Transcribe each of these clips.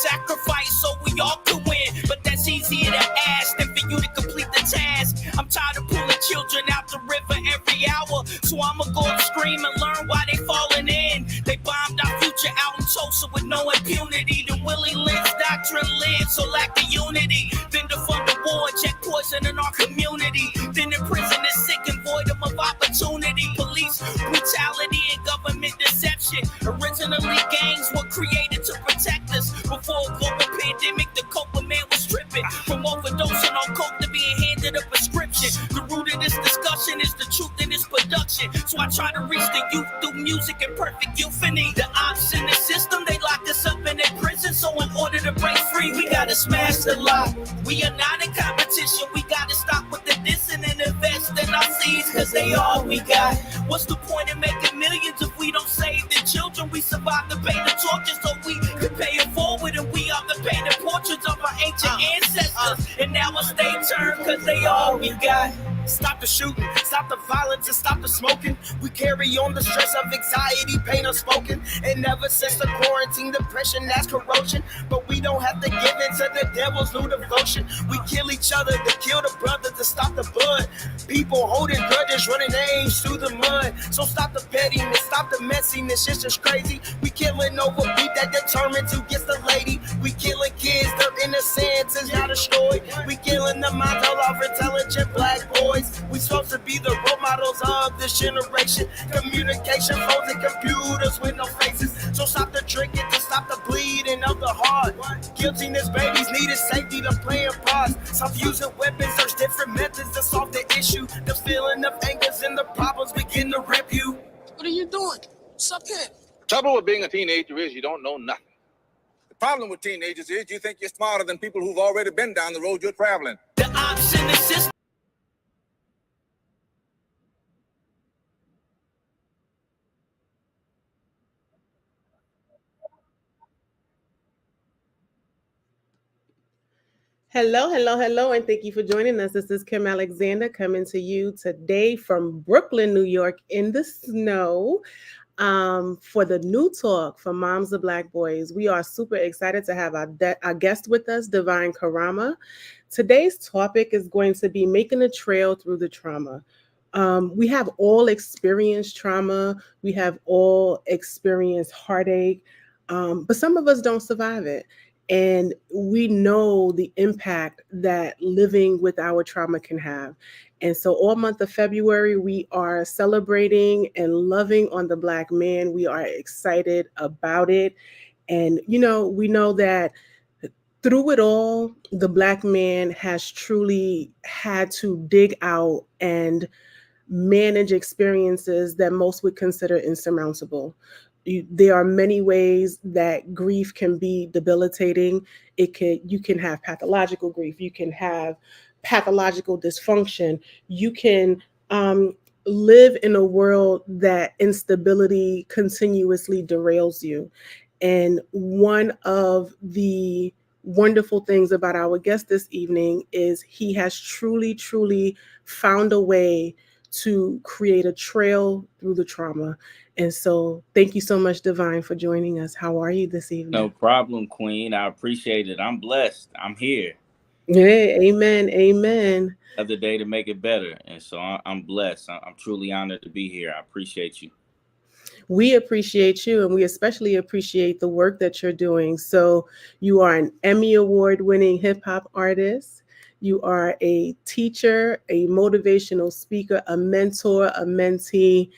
sacrifice so we all can win. But that's easier to ask than for you to complete the task. I'm tired of pulling children out the river every hour, so I'ma go upstream and learn why they falling in. They bombed our future out in Tulsa with no impunity. The Willie Lynch doctrine lives, so lack of unity. Then to fund the war, check poison in our community. Then the prison is sick and void of opportunity. Police brutality and government deception. Originally gangs were created to protect us. Before a global pandemic, the coca man was tripping. From overdosing on coke to being handed a prescription. The root of this discussion is the truth in this production. So I try to reach the youth through music and perfect euphony. The ops in the system, they locked us up in their prison. So in order to break free, we gotta smash the lock. We are not in competition. We gotta stop with the dissing and invest in our seeds, cause they all we got. What's the point in making millions if we don't save the children? We survived the pain and torture so we could pay it forward, and we are the painted portraits of our ancient ancestors. And now a state turn cause they all we got. Stop the shooting, stop the violence, and stop the smoking. We carry on the stress of anxiety, pain unspoken. And ever since the quarantine, depression, that's corrosion. But we don't have to give in to the devil's new devotion. We kill each other to kill the brother, to stop the blood. People holding grudges, running names through the mud. So stop the pettiness, stop the messiness, it's just crazy. We killing over beat that determined to get the lady. We killing kids, their innocence is now destroyed. We killing the minds of our intelligent black boys. We supposed to be the role models of this generation. Communication phones and computers with no faces. So stop the drinking to stop the bleeding of the heart. Guiltiness, babies needed safety to play in parts. Stop using weapons, there's different methods to solve the issue. The feeling of angers and the problems begin to rip you. What are you doing? What's up here? Trouble with being a teenager is you don't know nothing. The problem with teenagers is you think you're smarter than people who've already been down the road you're traveling. The ops in the system. Hello, and thank you for joining us. This is Kim Alexander coming to you today from Brooklyn, New York, in the snow for the new talk for Moms of Black Boys. We are super excited to have our guest with us, Devine Carama. Today's topic is going to be making a trail through the trauma. We have all experienced trauma. We have all experienced heartache, but some of us don't survive it. And we know the impact that living with our trauma can have. And so all month of February, we are celebrating and loving on the Black man. We are excited about it. And, we know that through it all, the Black man has truly had to dig out and manage experiences that most would consider insurmountable. There are many ways that grief can be debilitating. You can have pathological grief. You can have pathological dysfunction. You can live in a world that instability continuously derails you. And one of the wonderful things about our guest this evening is he has truly found a way to create a trail through the trauma. And so thank you so much, Devine, for joining us. How are you this evening? No problem, Queen. I appreciate it. I'm blessed. I'm here. Hey, amen. Another day to make it better. And so I'm blessed. I'm truly honored to be here. I appreciate you. We appreciate you, and we especially appreciate the work that you're doing. So you are an Emmy Award winning hip hop artist. You are a teacher, a motivational speaker, a mentor, a mentee,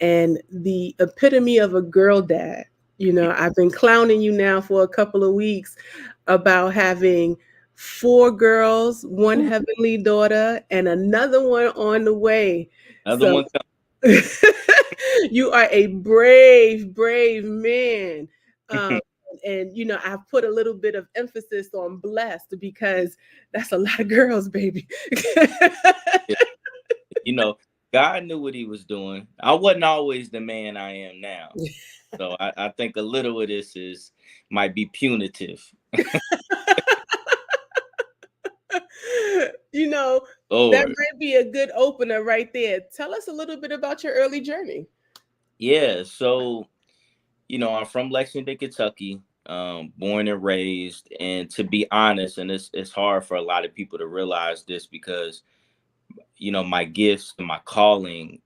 and the epitome of a girl dad. I've been clowning you now for a couple of weeks about having 4 girls, 1 heavenly daughter, and another one on the way. One. You are a brave man. And, I've put a little bit of emphasis on blessed because that's a lot of girls, baby. God knew what he was doing. I wasn't always the man I am now. So I think a little of this might be punitive. That might be a good opener right there. Tell us a little bit about your early journey. Yeah. So, I'm from Lexington, Kentucky. born and raised. And to be honest, and it's hard for a lot of people to realize this because, you know, my gifts and my calling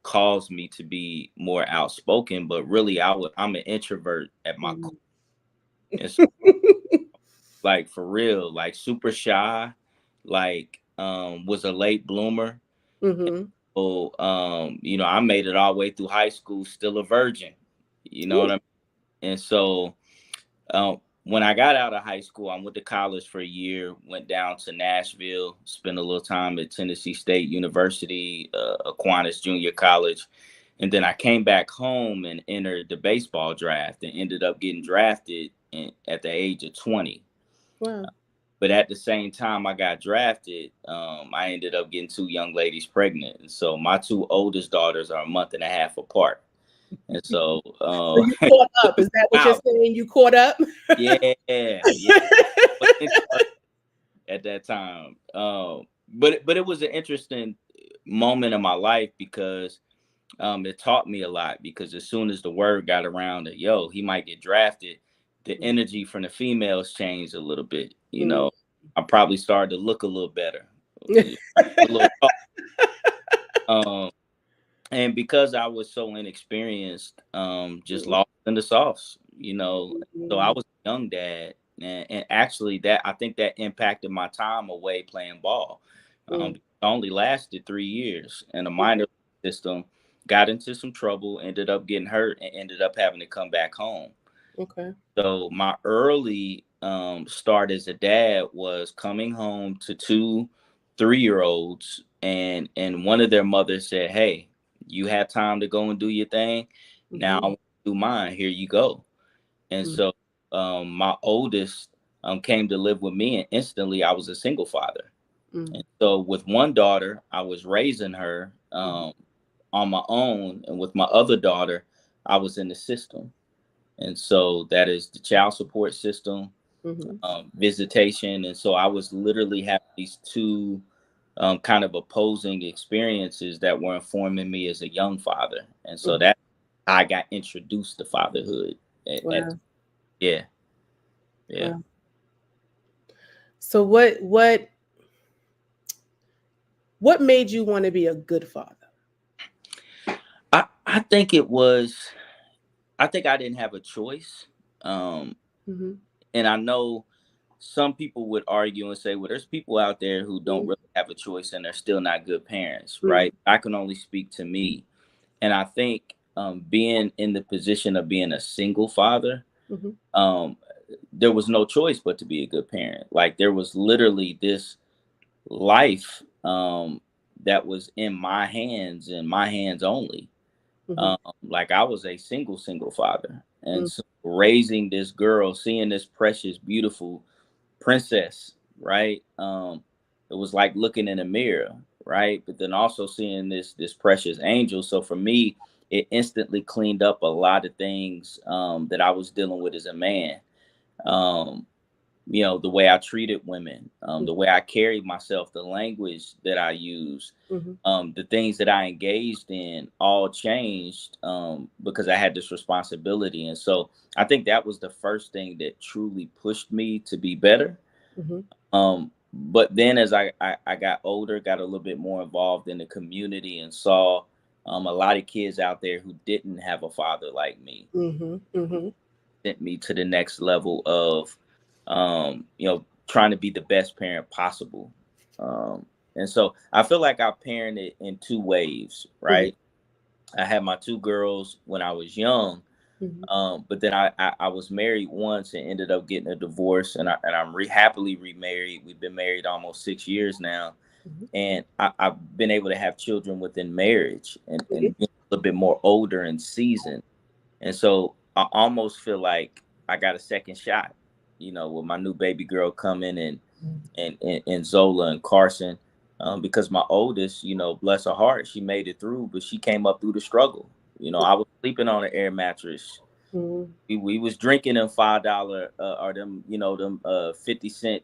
caused me to be more outspoken, but really I'm an introvert at my core. And so, like, for real, like super shy, like was a late bloomer. Mm-hmm. So you know, I made it all the way through high school, still a virgin. You know what I mean? And so when I got out of high school, I went to college for a year, went down to Nashville, spent a little time at Tennessee State University, Aquinas Junior College. And then I came back home and entered the baseball draft and ended up getting drafted at the age of 20. Wow. But at the same time I got drafted, I ended up getting two young ladies pregnant. And so my two oldest daughters are a month and a half apart. And so, So you caught up. Is that what you're saying? You caught up? yeah. At that time. But it was an interesting moment in my life because it taught me a lot, because as soon as the word got around that, yo, he might get drafted, the energy from the females changed a little bit. You know, I probably started to look a little better. A little and because I was so inexperienced, just lost in the sauce, you know. So I was a young dad, and actually that I think that impacted my time away playing ball. It only lasted 3 years, and a minor system, got into some trouble, ended up getting hurt, and ended up having to come back home. Okay. So my early start as a dad was coming home to two 3-year-olds, and one of their mothers said, "Hey, you have time to go and do your thing. Now I want to do mine. Here you go." And so my oldest came to live with me, and instantly I was a single father. And so with one daughter, I was raising her on my own, and with my other daughter, I was in the system. And so that is the child support system, visitation. And so I was literally having these two kind of opposing experiences that were informing me as a young father. And so that I got introduced to fatherhood. Yeah. Wow. So what made you want to be a good father? I think it was, I think I didn't have a choice. And I know some people would argue and say, well, there's people out there who don't really have a choice and they're still not good parents, right? I can only speak to me. And I think being in the position of being a single father, there was no choice but to be a good parent. Like, there was literally this life that was in my hands and my hands only. Like, I was a single father. And so raising this girl, seeing this precious, beautiful princess, right? It was like looking in a mirror, right? But then also seeing this precious angel. So for me, it instantly cleaned up a lot of things that I was dealing with as a man. You know, the way I treated women, the way I carried myself, the language that I used, the things that I engaged in all changed because I had this responsibility. And so I think that was the first thing that truly pushed me to be better. But then as I got older, got a little bit more involved in the community and saw a lot of kids out there who didn't have a father like me, sent me to the next level of you know, trying to be the best parent possible. And so I feel like I parented in two waves, right? I had my two girls when I was young, but then I was married once and ended up getting a divorce, and I'm happily remarried. We've been married almost 6 years now, and I've been able to have children within marriage and being a little bit more older and seasoned. And so I almost feel like I got a second shot, you know, with my new baby girl coming and Zola and Carson, because my oldest, you know, bless her heart, she made it through, but she came up through the struggle. You know, I was sleeping on an air mattress. We was drinking them $5 or them, you know, them 50-cent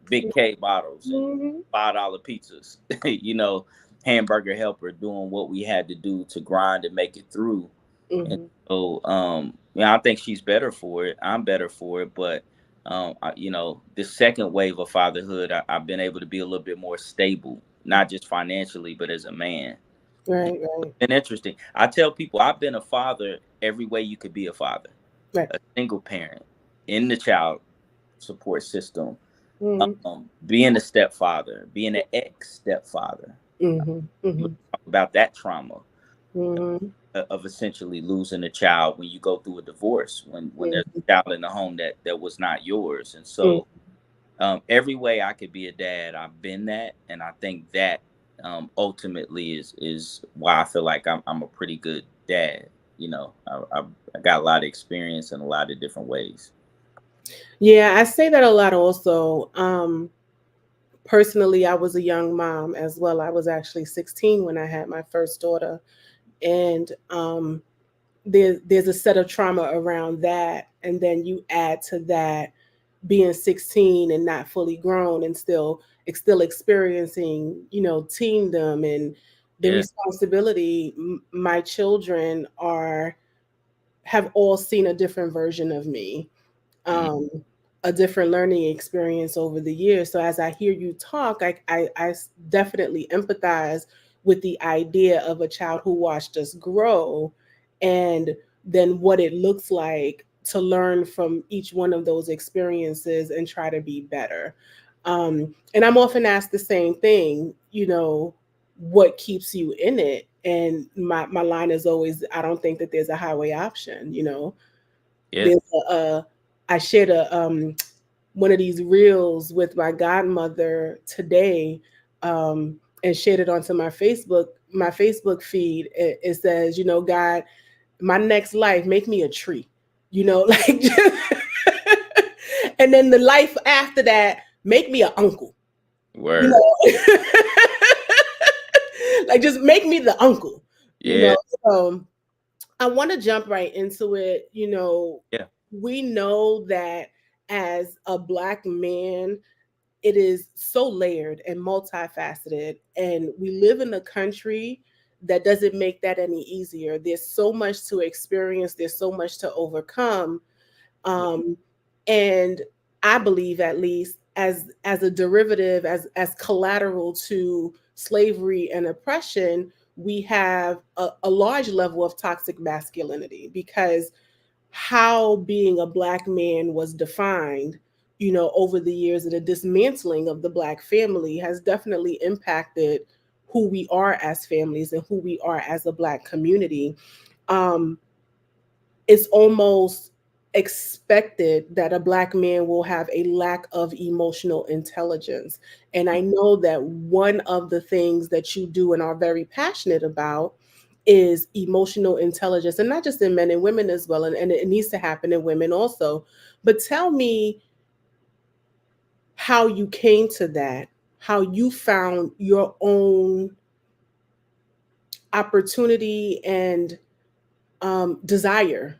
Big K bottles and $5 pizzas, you know, hamburger helper, doing what we had to do to grind and make it through. And so, I think she's better for it. I'm better for it. But, the second wave of fatherhood, I've been able to be a little bit more stable, not just financially, but as a man. Right. And interesting. I tell people I've been a father every way you could be a father, Right. a single parent in the child support system, Mm-hmm. being a stepfather, being an ex-stepfather. Mm-hmm. Mm-hmm. Talk about that trauma Mm-hmm. of essentially losing a child when you go through a divorce, when there's a child in the home that was not yours. And Mm-hmm. so every way I could be a dad, I've been that. And I think that ultimately is why I feel like I'm a pretty good dad. I got a lot of experience in a lot of different ways. Yeah, I say that a lot also. Personally, I was a young mom as well. I was actually 16 when I had my first daughter. And there's a set of trauma around that. And then you add to that being 16 and not fully grown and still experiencing, teendom and the Yeah. responsibility. My children have all seen a different version of me, Mm, um, a different learning experience over the years. So as I hear you talk, I definitely empathize with the idea of a child who watched us grow, and then what it looks like to learn from each one of those experiences and try to be better. And I'm often asked the same thing, what keeps you in it? And my line is always, I don't think that there's a highway option. yeah. There's I shared one of these reels with my godmother today, and shared it onto my Facebook feed. It says, God, my next life, make me a tree, like and then the life after that, make me an uncle, you Word. know. Like just make me the uncle, you Yeah. know. So I want to jump right into it. Yeah. We know that as a Black man, it is so layered and multifaceted, and we live in a country that doesn't make that any easier. There's so much to experience, there's so much to overcome. Um, and I believe, at least as a derivative, as collateral to slavery and oppression, we have a large level of toxic masculinity, because how being a Black man was defined, over the years, and the dismantling of the Black family has definitely impacted who we are as families and who we are as a Black community. Um, it's almost expected that a Black man will have a lack of emotional intelligence. And I know that one of the things that you do and are very passionate about is emotional intelligence, and not just in men and women as well. And it needs to happen in women also. But tell me how you came to that, how you found your own opportunity and desire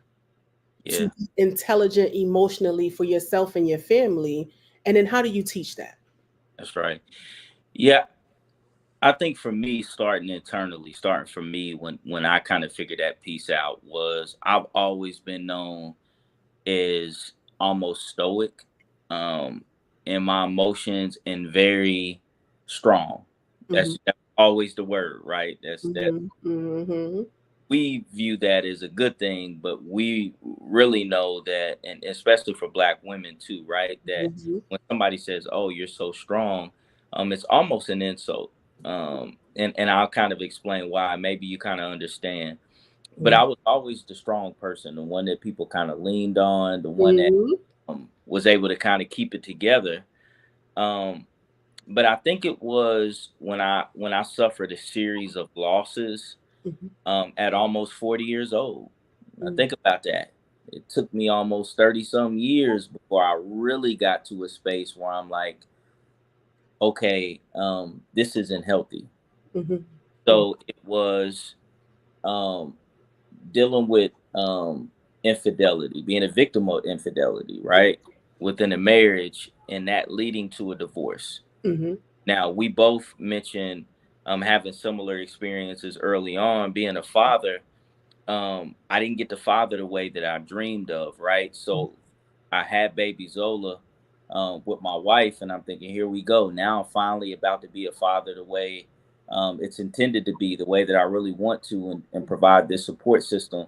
to Yeah. be intelligent emotionally for yourself and your family. And then how do you teach that? That's right. Yeah. I think for me, starting for me when I kind of figured that piece out was I've always been known as almost stoic in my emotions and very strong. Mm-hmm. That's always the word, right? That Mm-hmm. Mm-hmm. we view that as a good thing, but we really know that, and especially for Black women too, right? That Mm-hmm. when somebody says, "Oh, you're so strong," it's almost an insult. And I'll kind of explain why. Maybe you kind of understand. But I was always the strong person, the one that people kind of leaned on, the one that Mm-hmm. was able to kind of keep it together. Um, but I think it was when I suffered a series of losses at almost 40 years old. Now Mm-hmm. think about that. It took me almost 30 some years before I really got to a space where I'm like, okay, this isn't healthy. Mm-hmm. So it was um, dealing with infidelity, being a victim of infidelity, right? Within a marriage, and that leading to a divorce. Mm-hmm. Now, we both mentioned having similar experiences early on, being a father. I didn't get to father the way that I dreamed of, right? So I had baby Zola with my wife, and I'm thinking, here we go. Now I'm finally about to be a father the way it's intended to be, the way that I really want to, and provide this support system.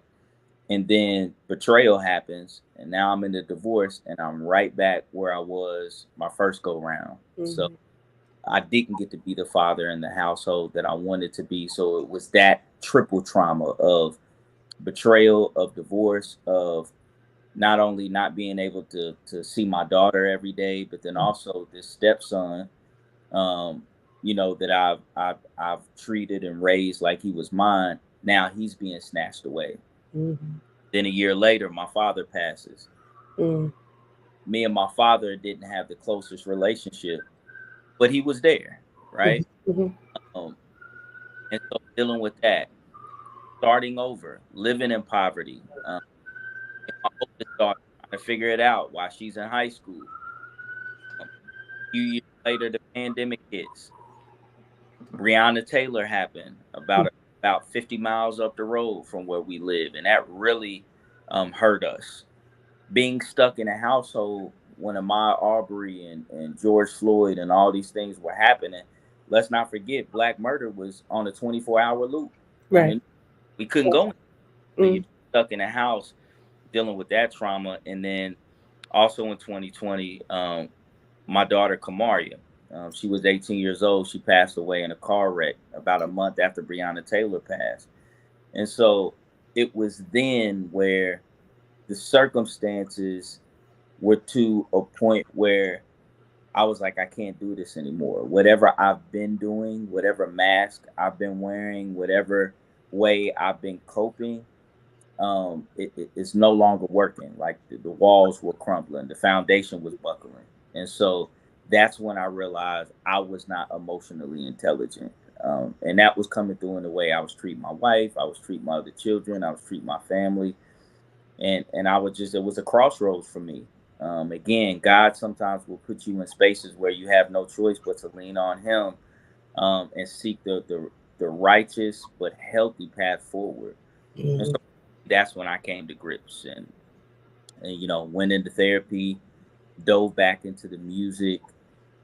And then betrayal happens, and now I'm in the divorce, and I'm right back where I was my first go round. So I didn't get to be the father in the household that I wanted to be. So it was that triple trauma of betrayal, of divorce, of not only not being able to see my daughter every day, but then also this stepson, um, that I've treated and raised like he was mine. Now he's being snatched away. Then a year later, my father passes. Me and my father didn't have the closest relationship, but he was there, right? Um, and so dealing with that, starting over, living in poverty. My oldest daughter trying to figure it out while she's in high school. A few years later, the pandemic hits. Breonna Taylor happened about 50 miles up the road from where we live, and that really hurt us. Being stuck in a household when Ahmaud Arbery and George Floyd and all these things were happening. Let's not forget, Black murder was on a 24-hour loop. Right. We couldn't go. So you're stuck in a house dealing with that trauma. And then also in 2020, my daughter Kamaria, she was 18 years old. She passed away in a car wreck about a month after Breonna Taylor passed. And so it was then where the circumstances were to a point where I was like, I can't do this anymore. Whatever I've been doing, whatever mask I've been wearing, whatever way I've been coping, it's no longer working. Like the walls were crumbling, the foundation was buckling. And so that's when I realized I was not emotionally intelligent. And that was coming through in the way I was treating my wife, I was treating my other children, I was treating my family. And I was just, it was a crossroads for me. Again, God sometimes will put you in spaces where you have no choice but to lean on Him, and seek the righteous but healthy path forward. And so that's when I came to grips and went into therapy, dove back into the music,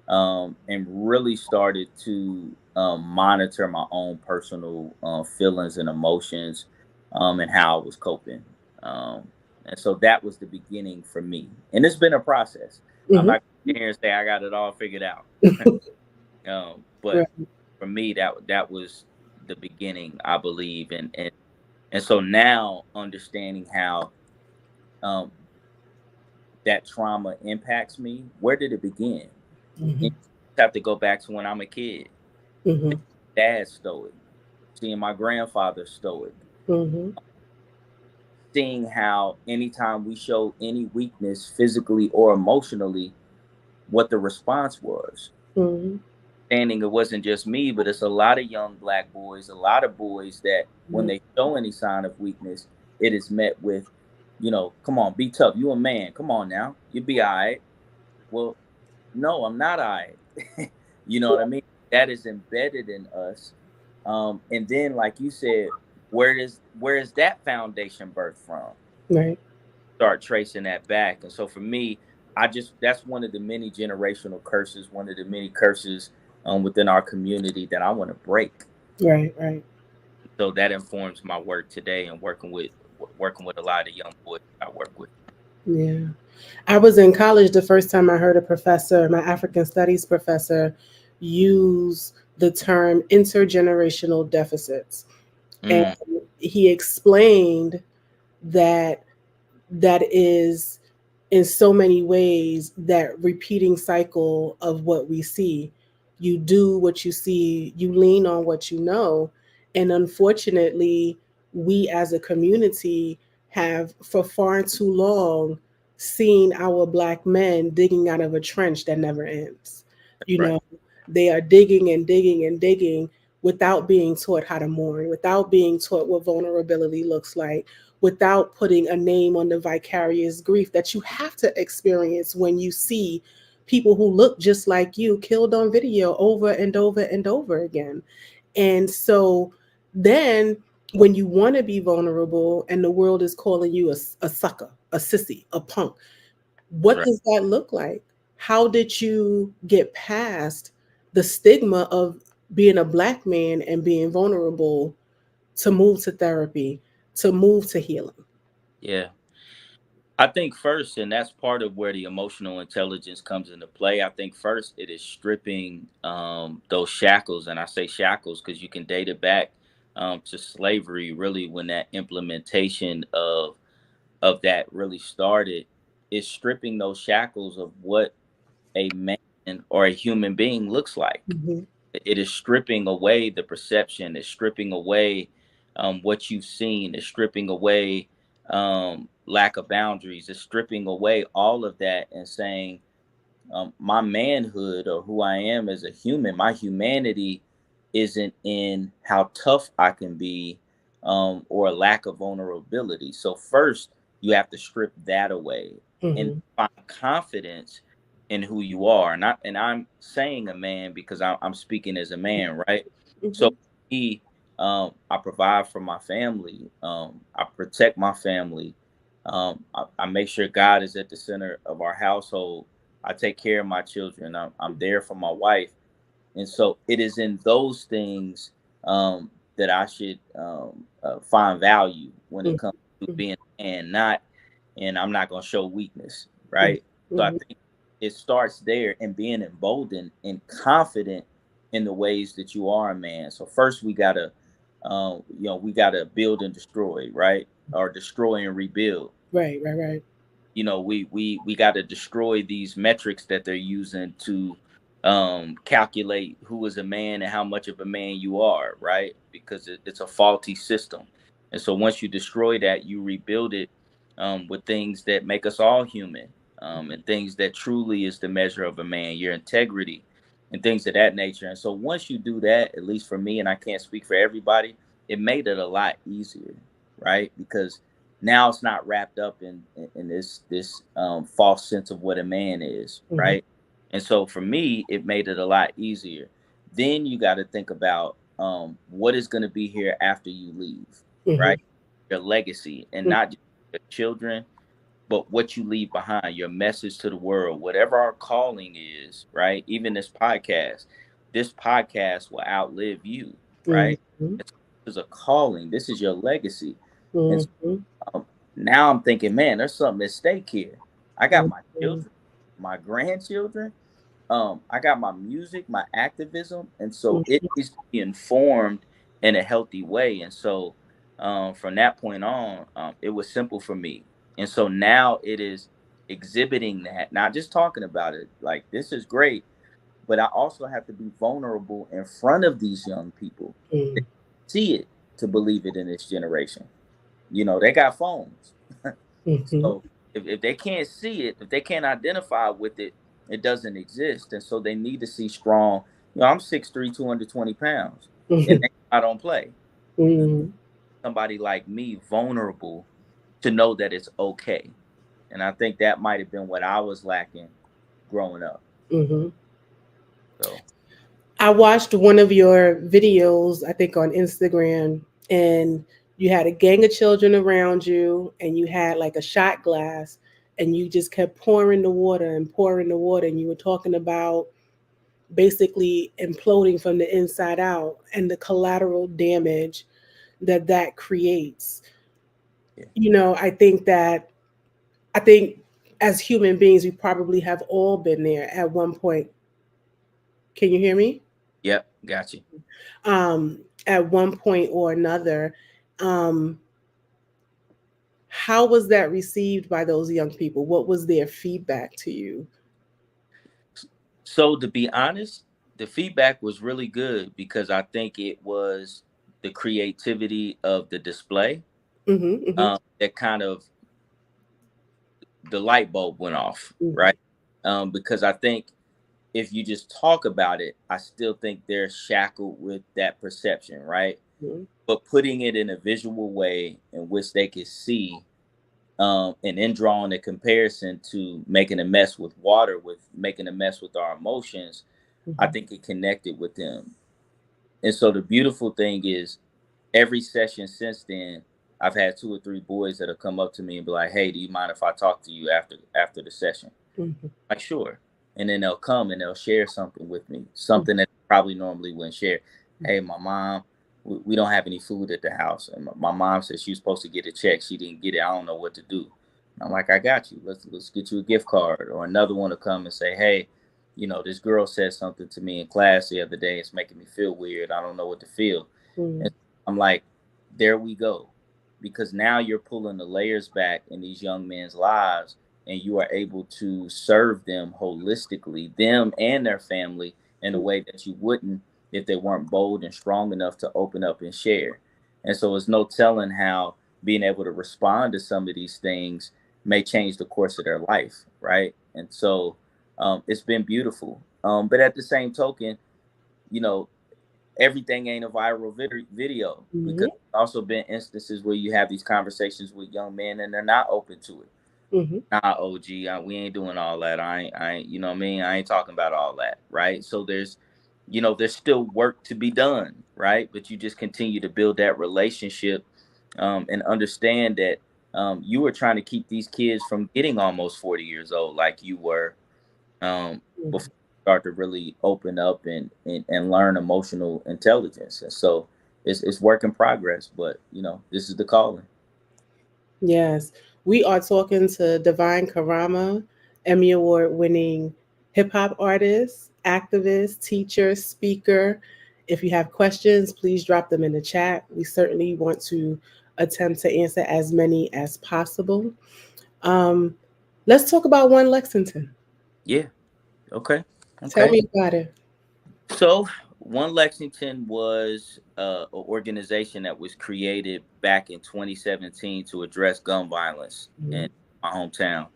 and really started to monitor my own personal feelings and emotions, and how I was coping. And so that was the beginning for me. And it's been a process. I'm not going to sit here and say I got it all figured out. But Right. for me, that was the beginning, I believe. And so now understanding how um, that trauma impacts me, where did it begin? You have to go back to when I'm a kid. Dad stoic, seeing my grandfather stoic, seeing how anytime we showed any weakness physically or emotionally, what the response was. Standing, it wasn't just me, but it's a lot of young Black boys, a lot of boys that when they show any sign of weakness, it is met with, come on, be tough. You a man. Come on now. You be all right. Well, no, I'm not all right. You know what I mean? That is embedded in us. And then, like you said, where is that foundation birthed from? Right. Start tracing that back. And so for me, that's one of the many generational curses, one of the many curses within our community that I want to break. Right. Right. So that informs my work today and working with a lot of young boys I work with. Yeah. I was in college the first time I heard a professor, my African studies professor, use the term intergenerational deficits. And Mm, he explained that that is in so many ways that repeating cycle of what we see. You do what you see, you lean on what you know. And unfortunately, we as a community have for far too long seen our Black men digging out of a trench that never ends. You right. know, they are digging and digging and digging without being taught how to mourn, without being taught what vulnerability looks like, without putting a name on the vicarious grief that you have to experience when you see people who look just like you killed on video over and over and over again. And so then when you want to be vulnerable and the world is calling you a sucker, a sissy, a punk, what Right. does that look like? How did you get past the stigma of being a Black man and being vulnerable to move to therapy, to move to healing? Yeah. I think first, and that's part of where the emotional intelligence comes into play. I think first it is stripping those shackles, and I say shackles because you can date it back to slavery. Really, when that implementation of that really started, is stripping those shackles of what a man or a human being looks like. Mm-hmm. It is stripping away the perception, it's stripping away what you've seen, it's stripping away lack of boundaries, it's stripping away all of that and saying, my manhood or who I am as a human, my humanity isn't in how tough I can be or a lack of vulnerability. So, first, you have to strip that away and Mm-hmm. find confidence in who you are. And I'm saying a man because I'm speaking as a man, right? So, Mm-hmm. me, I provide for my family, I protect my family, I make sure God is at the center of our household. I take care of my children. I'm there for my wife. And so it is in those things that I should find value when it comes to Mm-hmm. being a man, not, and I'm not going to show weakness, right? So I Mm-hmm. think it starts there and being emboldened and confident in the ways that you are a man. So first we got to, we got to build and destroy, right? Or destroy and rebuild. Right, right, right. We got to destroy these metrics that they're using to calculate who is a man and how much of a man you are, right? Because it's a faulty system. And so once you destroy that, you rebuild it with things that make us all human, and things that truly is the measure of a man, your integrity and things of that nature. And so once you do that, at least for me, and I can't speak for everybody, it made it a lot easier, right? Because now it's not wrapped up in this false sense of what a man is, Mm-hmm. right? And so for me, it made it a lot easier. Then you got to think about what is going to be here after you leave, Mm-hmm. right? Your legacy, and not just your children, but what you leave behind, your message to the world, whatever our calling is, right? Even this podcast will outlive you, right? Mm-hmm. This is a calling. This is your legacy. And Mm-hmm. now I'm thinking, man, there's something at stake here. I got my Mm-hmm. children, my grandchildren, I got my music, my activism, and so it needs to be informed in a healthy way. And so from that point on, it was simple for me. And so now it is exhibiting that, not just talking about it. Like, this is great, but I also have to be vulnerable in front of these young people. They see it to believe it in this generation. They got phones. Mm-hmm. So if they can't see it, if they can't identify with it, it doesn't exist. And so they need to see strong. I'm 6'3", 220 pounds, and Mm-hmm. I don't play. Mm-hmm. Somebody like me vulnerable to know that it's okay. And I think that might have been what I was lacking growing up. Mm-hmm. So I watched one of your videos, I think on Instagram, and you had a gang of children around you, and you had like a shot glass, and you just kept pouring the water and pouring the water, and you were talking about basically imploding from the inside out and the collateral damage that that creates. yeah, I think as human beings, we probably have all been there at one point. Can you hear me? yep, got you. um, at one point or another. Um, how was that received by those young people? What was their feedback to you? So to be honest, the feedback was really good because I think it was the creativity of the display Mm-hmm, mm-hmm, that kind of the light bulb went off, mm-hmm, right? Because I think if you just talk about it, I still think they're shackled with that perception, right? But putting it in a visual way in which they could see, and then drawing a comparison to making a mess with water, with making a mess with our emotions, I mm-hmm, think it connected with them. And so the beautiful thing is every session since then, I've had 2 or 3 boys that have come up to me and be like, "Hey, do you mind if I talk to you after the session?" Mm-hmm. Like, sure. And then they'll come and they'll share something with me, something that they probably normally wouldn't share. Hey, my mom, we don't have any food at the house, and my mom said she was supposed to get a check. She didn't get it. I don't know what to do. I'm like, I got you. Let's get you a gift card. Or another one to come and say, hey, this girl said something to me in class the other day. It's making me feel weird. I don't know what to feel. And I'm like, there we go. Because now you're pulling the layers back in these young men's lives, and you are able to serve them holistically, them and their family, in a way that you wouldn't if they weren't bold and strong enough to open up and share. And so it's no telling how being able to respond to some of these things may change the course of their life, right? And so it's been beautiful. But at the same token, you know, everything ain't a viral video, because also been instances where you have these conversations with young men and they're not open to it. Nah, OG, we ain't doing all that. I ain't, you know what I mean? I ain't talking about all that, right? So there's still work to be done, right? But you just continue to build that relationship, and understand that you were trying to keep these kids from getting almost 40 years old like you were, before you start to really open up and learn emotional intelligence. And so it's work in progress, but this is the calling. Yes, we are talking to Devine Carama, Emmy Award winning hip hop artist, activist, teacher, speaker. If you have questions, please drop them in the chat. We certainly want to attempt to answer as many as possible. Let's talk about One Lexington. Yeah. Okay. Tell me about it. So, One Lexington was an organization that was created back in 2017 to address gun violence in my hometown.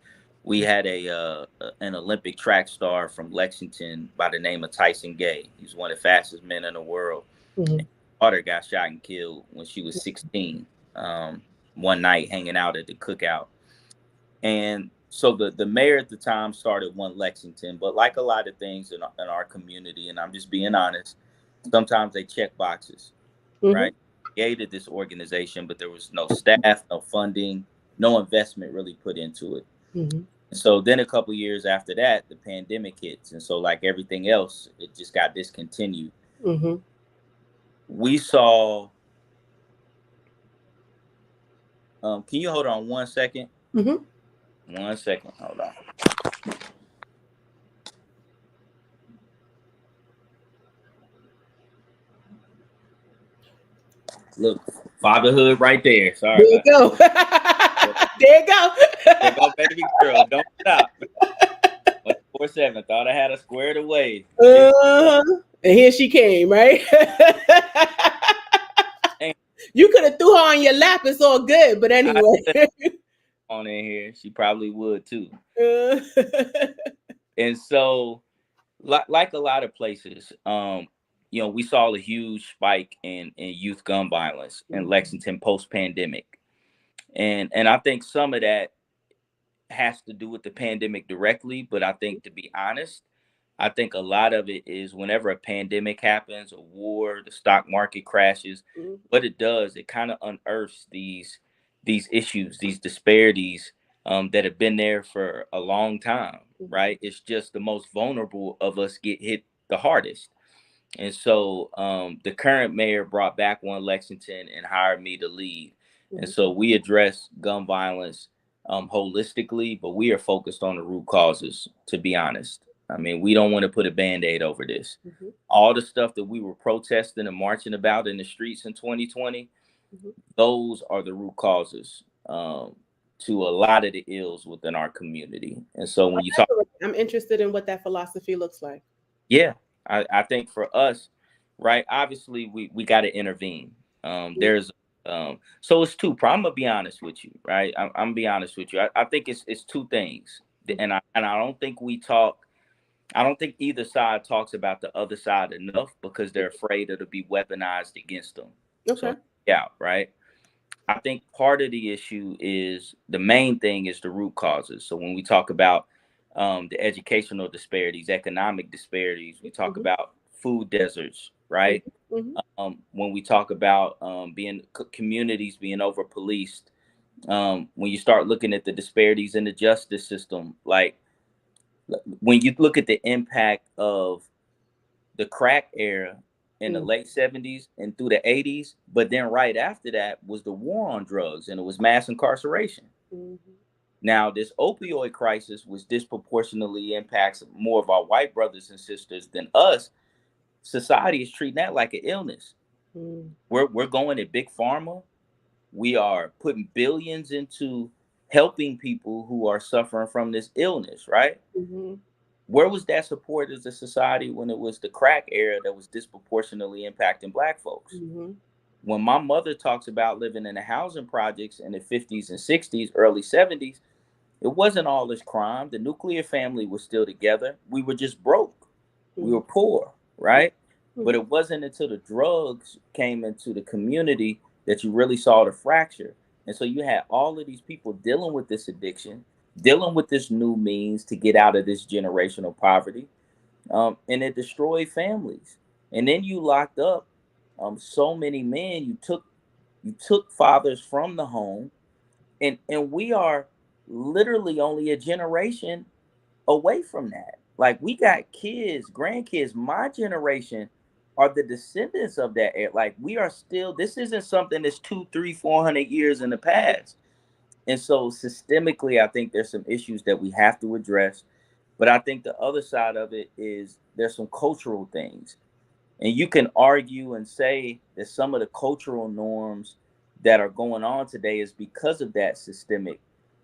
We had an Olympic track star from Lexington by the name of Tyson Gay. He's one of the fastest men in the world. His daughter got shot and killed when she was 16, one night hanging out at the cookout. And so the mayor at the time started One Lexington, but like a lot of things in our community, and I'm just being honest, sometimes they check boxes, right? Created this organization, but there was no staff, no funding, no investment really put into it. So then a couple years after that, the pandemic hits, and so like everything else, it just got discontinued. We saw. Can you hold on 1 second? 1 second. Hold on. Look, fatherhood right there. Sorry. There you go. There you go. There go, baby girl. Don't stop. 24/7. Thought I had her squared away. And here she came, right? You could have threw her on your lap. It's all good. But anyway. On in here. She probably would too. And so, like a lot of places, we saw a huge spike in youth gun violence in Lexington post-pandemic. And I think some of that has to do with the pandemic directly, but I think, to be honest, I think a lot of it is whenever a pandemic happens, a war, the stock market crashes, what it does, it kind of unearths these issues, these disparities, that have been there for a long time, right? It's just the most vulnerable of us get hit the hardest. And so the current mayor brought back One Lexington and hired me to lead. And so we address gun violence holistically, but we are focused on the root causes, to be honest. I mean, we don't want to put a Band-Aid over this. All the stuff that we were protesting and marching about in the streets in 2020, those are the root causes to a lot of the ills within our community. And so when you talk, I'm interested in what that philosophy looks like. Yeah, I think for us, right, obviously we got to intervene. There's so it's two. I'm gonna be honest with you, right? I'm gonna be honest with you. I think it's two things, and I don't think we talk. I don't think either side talks about the other side enough because they're afraid it'll be weaponized against them. So yeah, right. I think part of the issue is the main thing is the root causes. So when we talk about the educational disparities, economic disparities, we talk about food deserts, right? when we talk about being communities being over policed, when you start looking at the disparities in the justice system, like when you look at the impact of the crack era in the late 70s and through the 80s, but then right after that was the war on drugs and it was mass incarceration. Now, this opioid crisis, which disproportionately impacts more of our white brothers and sisters than us, society is treating that like an illness. We're going at big pharma. We are putting billions into helping people who are suffering from this illness, right? Where was that support as a society when it was the crack era that was disproportionately impacting Black folks? When my mother talks about living in the housing projects in the 50s and 60s, early 70s, it wasn't all this crime. The nuclear family was still together. We were just broke. We were poor, right? But it wasn't until the drugs came into the community that you really saw the fracture. And so you had all of these people dealing with this addiction, dealing with this new means to get out of this generational poverty, and it destroyed families. And then you locked up so many men. You took fathers from the home, and we are literally only a generation away from that. Like we got kids, grandkids. My generation are the descendants of that era. Like we are still. This isn't something that's 2, 3, 400 years in the past. And so systemically, I think there's some issues that we have to address. But I think the other side of it is there's some cultural things. And you can argue and say that some of the cultural norms that are going on today is because of that systemic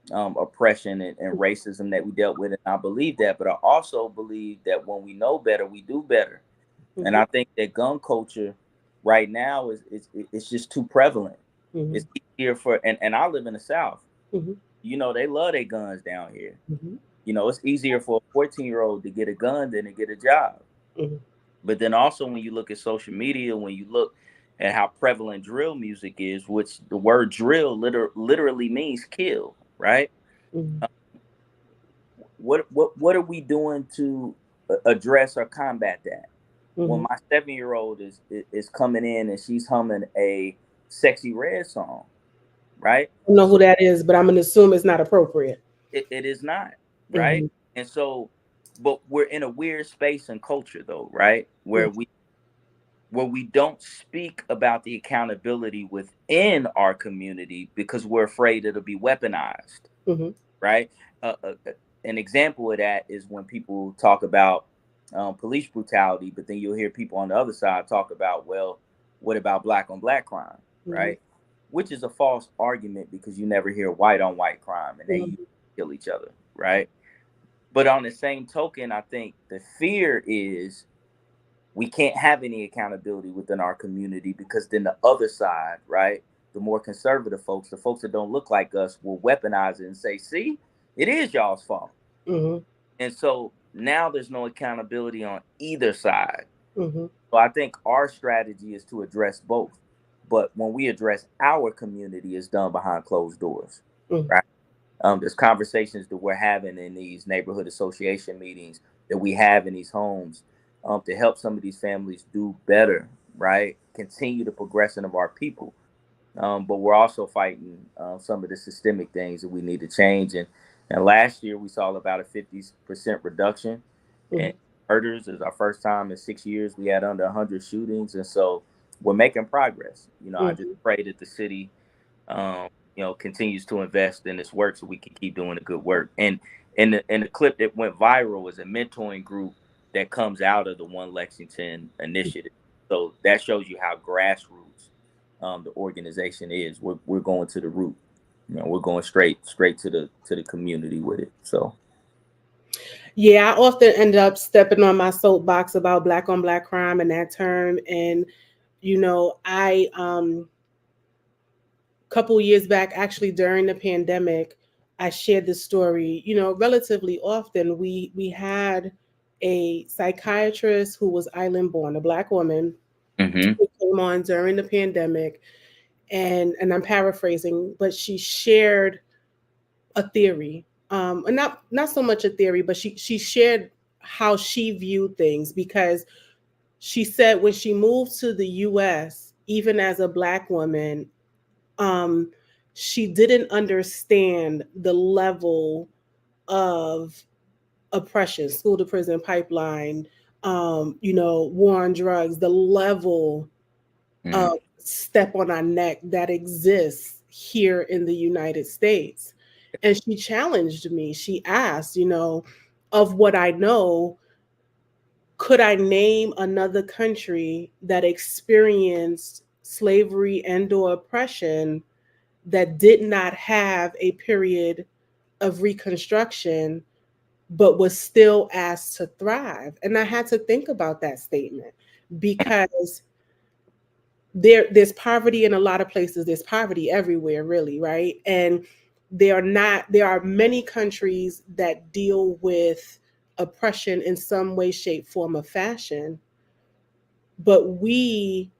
oppression and racism that we dealt with. And I believe that, but I also believe that when we know better, we do better. And I think that gun culture right now it's just too prevalent. It's easier and I live in the South. You know, they love their guns down here. You know, it's easier for a 14-year-old to get a gun than to get a job. But then also when you look at social media, when you look at how prevalent drill music is, which the word drill literally means kill, right? What are we doing to address or combat that? When my 7-year-old is coming in and she's humming a Sexy Red song, right? I don't know who that is, but I'm gonna assume it's not appropriate. It is not, right? And so, but we're in a weird space and culture though, right? Where we don't speak about the accountability within our community because we're afraid it'll be weaponized, right? An example of that is when people talk about police brutality, but then you'll hear people on the other side talk about, well, what about Black on Black crime, right? Which is a false argument because you never hear white on white crime and they kill each other, right? But on the same token, I think the fear is we can't have any accountability within our community because then the other side, right, the more conservative folks, the folks that don't look like us, will weaponize it and say, see, it is y'all's fault. And so now there's no accountability on either side. So I think our strategy is to address both. But when we address our community, it's done behind closed doors, right? There's conversations that we're having in these neighborhood association meetings that we have in these homes to help some of these families do better, right? Continue the progression of our people. But we're also fighting some of the systemic things that we need to change. And last year we saw about a 50% reduction in murders. It was our first time in 6 years we had under 100 shootings. And so we're making progress. You know, I just pray that the city, continues to invest in this work so we can keep doing the good work. And the clip that went viral was a mentoring group that comes out of the One Lexington initiative. So that shows you how grassroots the organization is. We're going to the root. You know, we're going straight to the community with it. So yeah, I often end up stepping on my soapbox about Black on Black crime and that term. And I couple years back, actually during the pandemic, I shared this story. Relatively often we had a psychiatrist who was island born, a Black woman, who came on during the pandemic, and I'm paraphrasing, but she shared a theory, and not so much a theory, but she shared how she viewed things, because she said when she moved to the US, even as a Black woman, um, she didn't understand the level of oppression, school to prison pipeline, war on drugs, the level of step on our neck that exists here in the United States. And she challenged me. She asked, of what I know, could I name another country that experienced slavery and or oppression that did not have a period of reconstruction but was still asked to thrive? And I had to think about that statement because there's poverty in a lot of places. There's poverty everywhere, really, right? And there are many countries that deal with oppression in some way, shape, form, or fashion, but we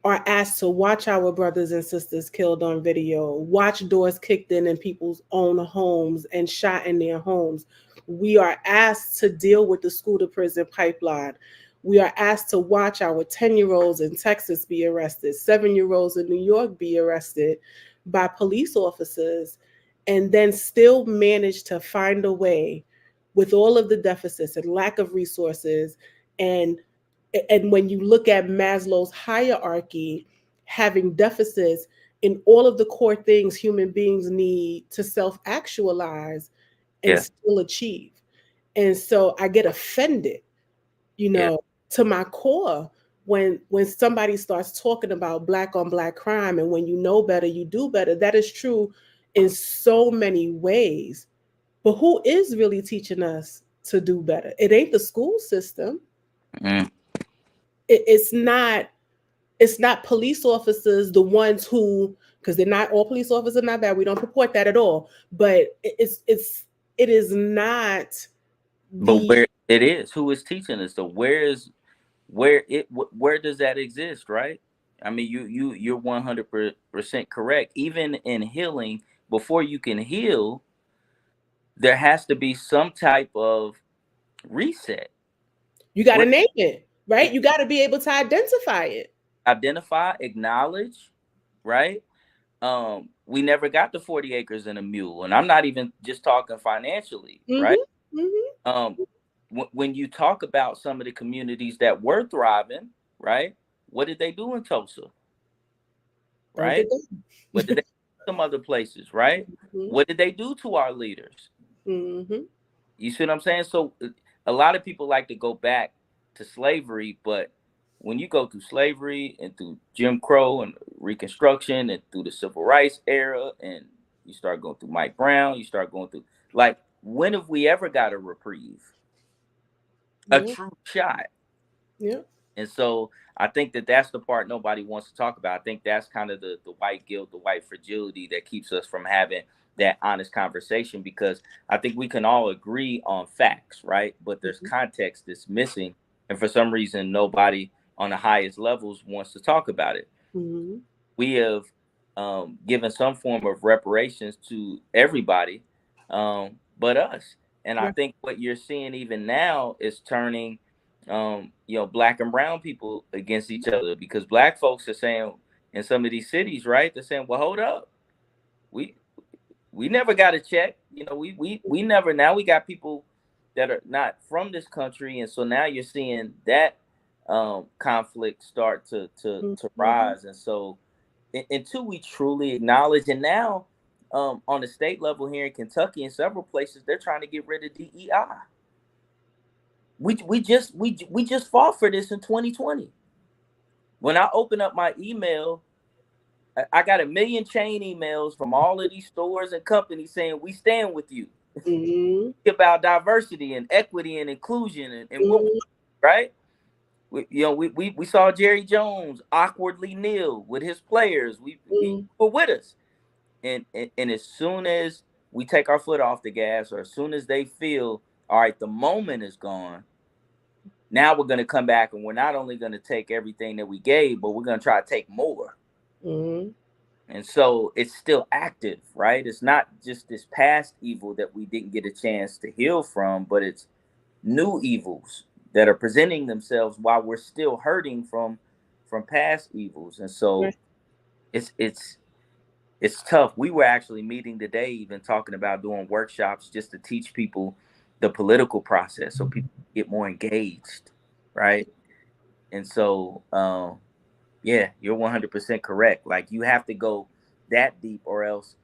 are asked to watch our brothers and sisters killed on video, watch doors kicked in people's own homes and shot in their homes. We are asked to deal with the school to prison pipeline. We are asked to watch our 10-year-olds in Texas be arrested, 7-year-olds in New York be arrested by police officers, and then still manage to find a way with all of the deficits and lack of resources and when you look at Maslow's hierarchy, having deficits in all of the core things human beings need to self-actualize and still achieve. And so I get offended, to my core when somebody starts talking about Black on Black crime, and when you know better, you do better. That is true in so many ways. But who is really teaching us to do better? It ain't the school system. It's not police officers, the ones who, because they're not all police officers are not bad. We don't purport that at all. But it is not But where it is, who is teaching us? So where does that exist, right? I mean, you're 100% correct. Even in healing, before you can heal, there has to be some type of reset. You got to name it, right? You got to be able to identify it. Identify, acknowledge, right? We never got the 40 acres and a mule, and I'm not even just talking financially, right? When you talk about some of the communities that were thriving, right? What did they do in Tulsa? Right? What did they do some other places, right? What did they do to our leaders? You see what I'm saying? So a lot of people like to go back to slavery, but when you go through slavery and through Jim Crow and Reconstruction and through the Civil Rights era, and you start going through Mike Brown, you start going through, like, when have we ever got a reprieve? A true shot. Yeah. And so I think that's the part nobody wants to talk about. I think that's kind of the white guilt, the white fragility that keeps us from having that honest conversation, because I think we can all agree on facts, right? But there's context that's missing. And for some reason, nobody on the highest levels wants to talk about it. We have given some form of reparations to everybody but us. And I think what you're seeing even now is turning Black and brown people against each other, because Black folks are saying in some of these cities, right? They're saying, well, hold up. We never got a check. We never, now we got people that are not from this country. And so now you're seeing that conflict start to rise. And so until we truly acknowledge, and now on the state level here in Kentucky and several places, they're trying to get rid of DEI. We just fought for this in 2020. When I open up my email, I got a million chain emails from all of these stores and companies saying we stand with you about diversity and equity and inclusion and what, right? We saw Jerry Jones awkwardly kneel with his players. We were with us, and as soon as we take our foot off the gas, or as soon as they feel, all right, the moment is gone, now we're going to come back, and we're not only going to take everything that we gave, but we're going to try to take more. And so it's still active, right? It's not just this past evil that we didn't get a chance to heal from, but it's new evils that are presenting themselves while we're still hurting from past evils. And so it's tough. We were actually meeting today, even talking about doing workshops just to teach people the political process so people get more engaged, right? And so yeah, you're 100% correct. Like, you have to go that deep, or else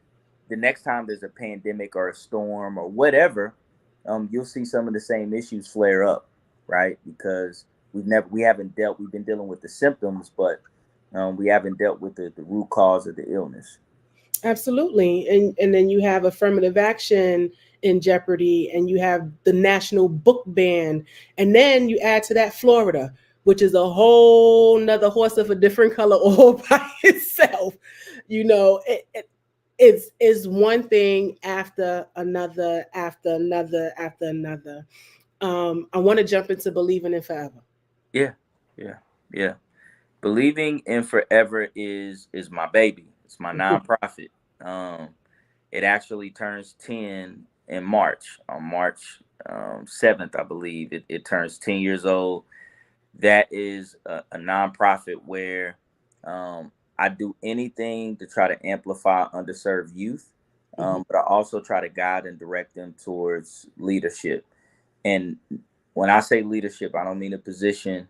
the next time there's a pandemic or a storm or whatever, you'll see some of the same issues flare up, right? Because we've been dealing with the symptoms, but we haven't dealt with the root cause of the illness. Absolutely. And then you have affirmative action in jeopardy, and you have the national book ban. And then you add to that Florida, which is a whole nother horse of a different color all by itself. You know, it's one thing after another, after another, after another. I want to jump into believing in forever. Yeah, yeah, yeah. Believing in Forever is my baby. It's my nonprofit. It actually turns 10 in March. On March 7th, I believe it turns 10 years old. That is a nonprofit where I do anything to try to amplify underserved youth, but I also try to guide and direct them towards leadership. And when I say leadership, I don't mean a position.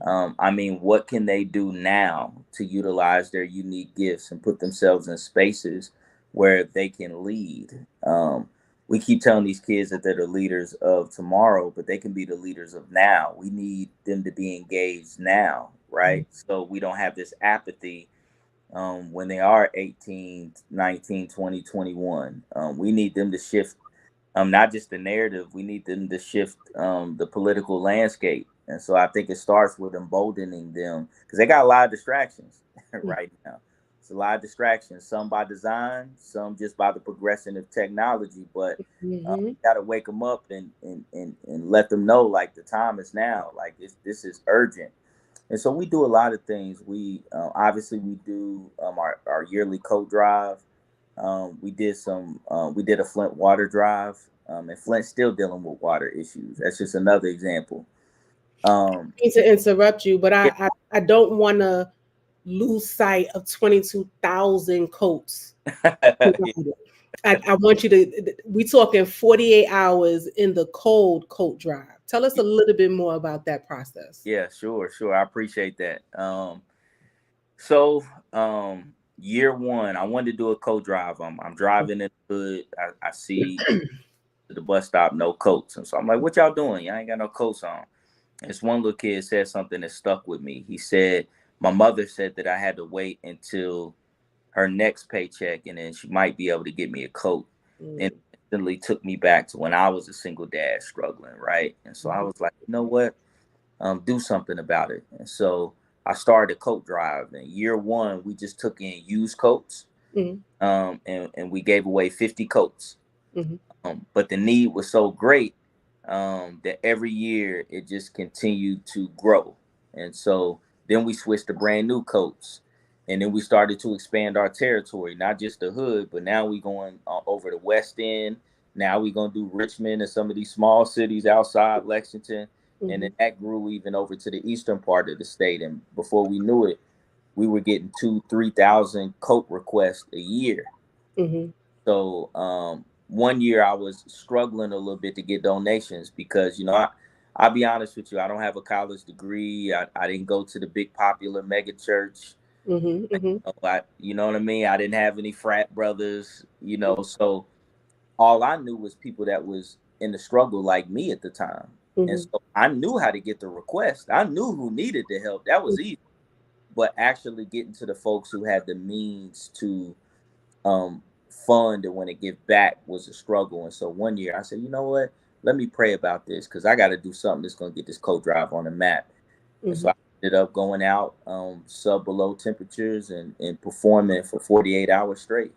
I mean, what can they do now to utilize their unique gifts and put themselves in spaces where they can lead? We keep telling these kids that they're the leaders of tomorrow, but they can be the leaders of now. We need them to be engaged now, right? So we don't have this apathy when they are 18, 19, 20, 21. We need them to shift not just the narrative, we need them to shift the political landscape. And so I think it starts with emboldening them, because they got a lot of distractions right now. It's a lot of distractions, some by design, some just by the progression of technology. But you got to wake them up and let them know, like, the time is now. Like, this is urgent. And so we do a lot of things. We obviously we do our yearly coat drive. We did a Flint water drive, and Flint's still dealing with water issues. That's just another example. I need to interrupt you, but I don't want to lose sight of 22,000 coats. I want you to, we talking 48 hours in the cold coat drive. Tell us a little bit more about that process. Yeah, sure. I appreciate that. So year one, I wanted to do a coat drive. I'm driving in the hood. I see the bus stop, no coats. And so I'm like, what y'all doing? Y'all ain't got no coats on. And this one little kid said something that stuck with me. He said, my mother said that I had to wait until her next paycheck, and then she might be able to get me a coat. And instantly took me back to when I was a single dad struggling, right? And so I was like, you know what? Do something about it. And so I started a coat drive. And year one, we just took in used coats, and we gave away 50 coats. But the need was so great that every year it just continued to grow. And so then we switched to brand new coats. And then we started to expand our territory, not just the hood, but now we going over the West End. Now we going to do Richmond and some of these small cities outside Lexington. And then that grew even over to the eastern part of the state. And before we knew it, we were getting 2,000-3,000 coat requests a year. So one year I was struggling a little bit to get donations because, you know, I'll be honest with you, I don't have a college degree. I didn't go to the big popular mega church. You know what I mean? I didn't have any frat brothers, you know, so all I knew was people that was in the struggle like me at the time. And so I knew how to get the request. I knew who needed the help. That was easy. But actually getting to the folks who had the means to fund and want to give back was a struggle. And so one year I said, you know what? Let me pray about this, because I got to do something that's going to get this coat drive on the map. And so I ended up going out sub below temperatures and performing for 48 hours straight.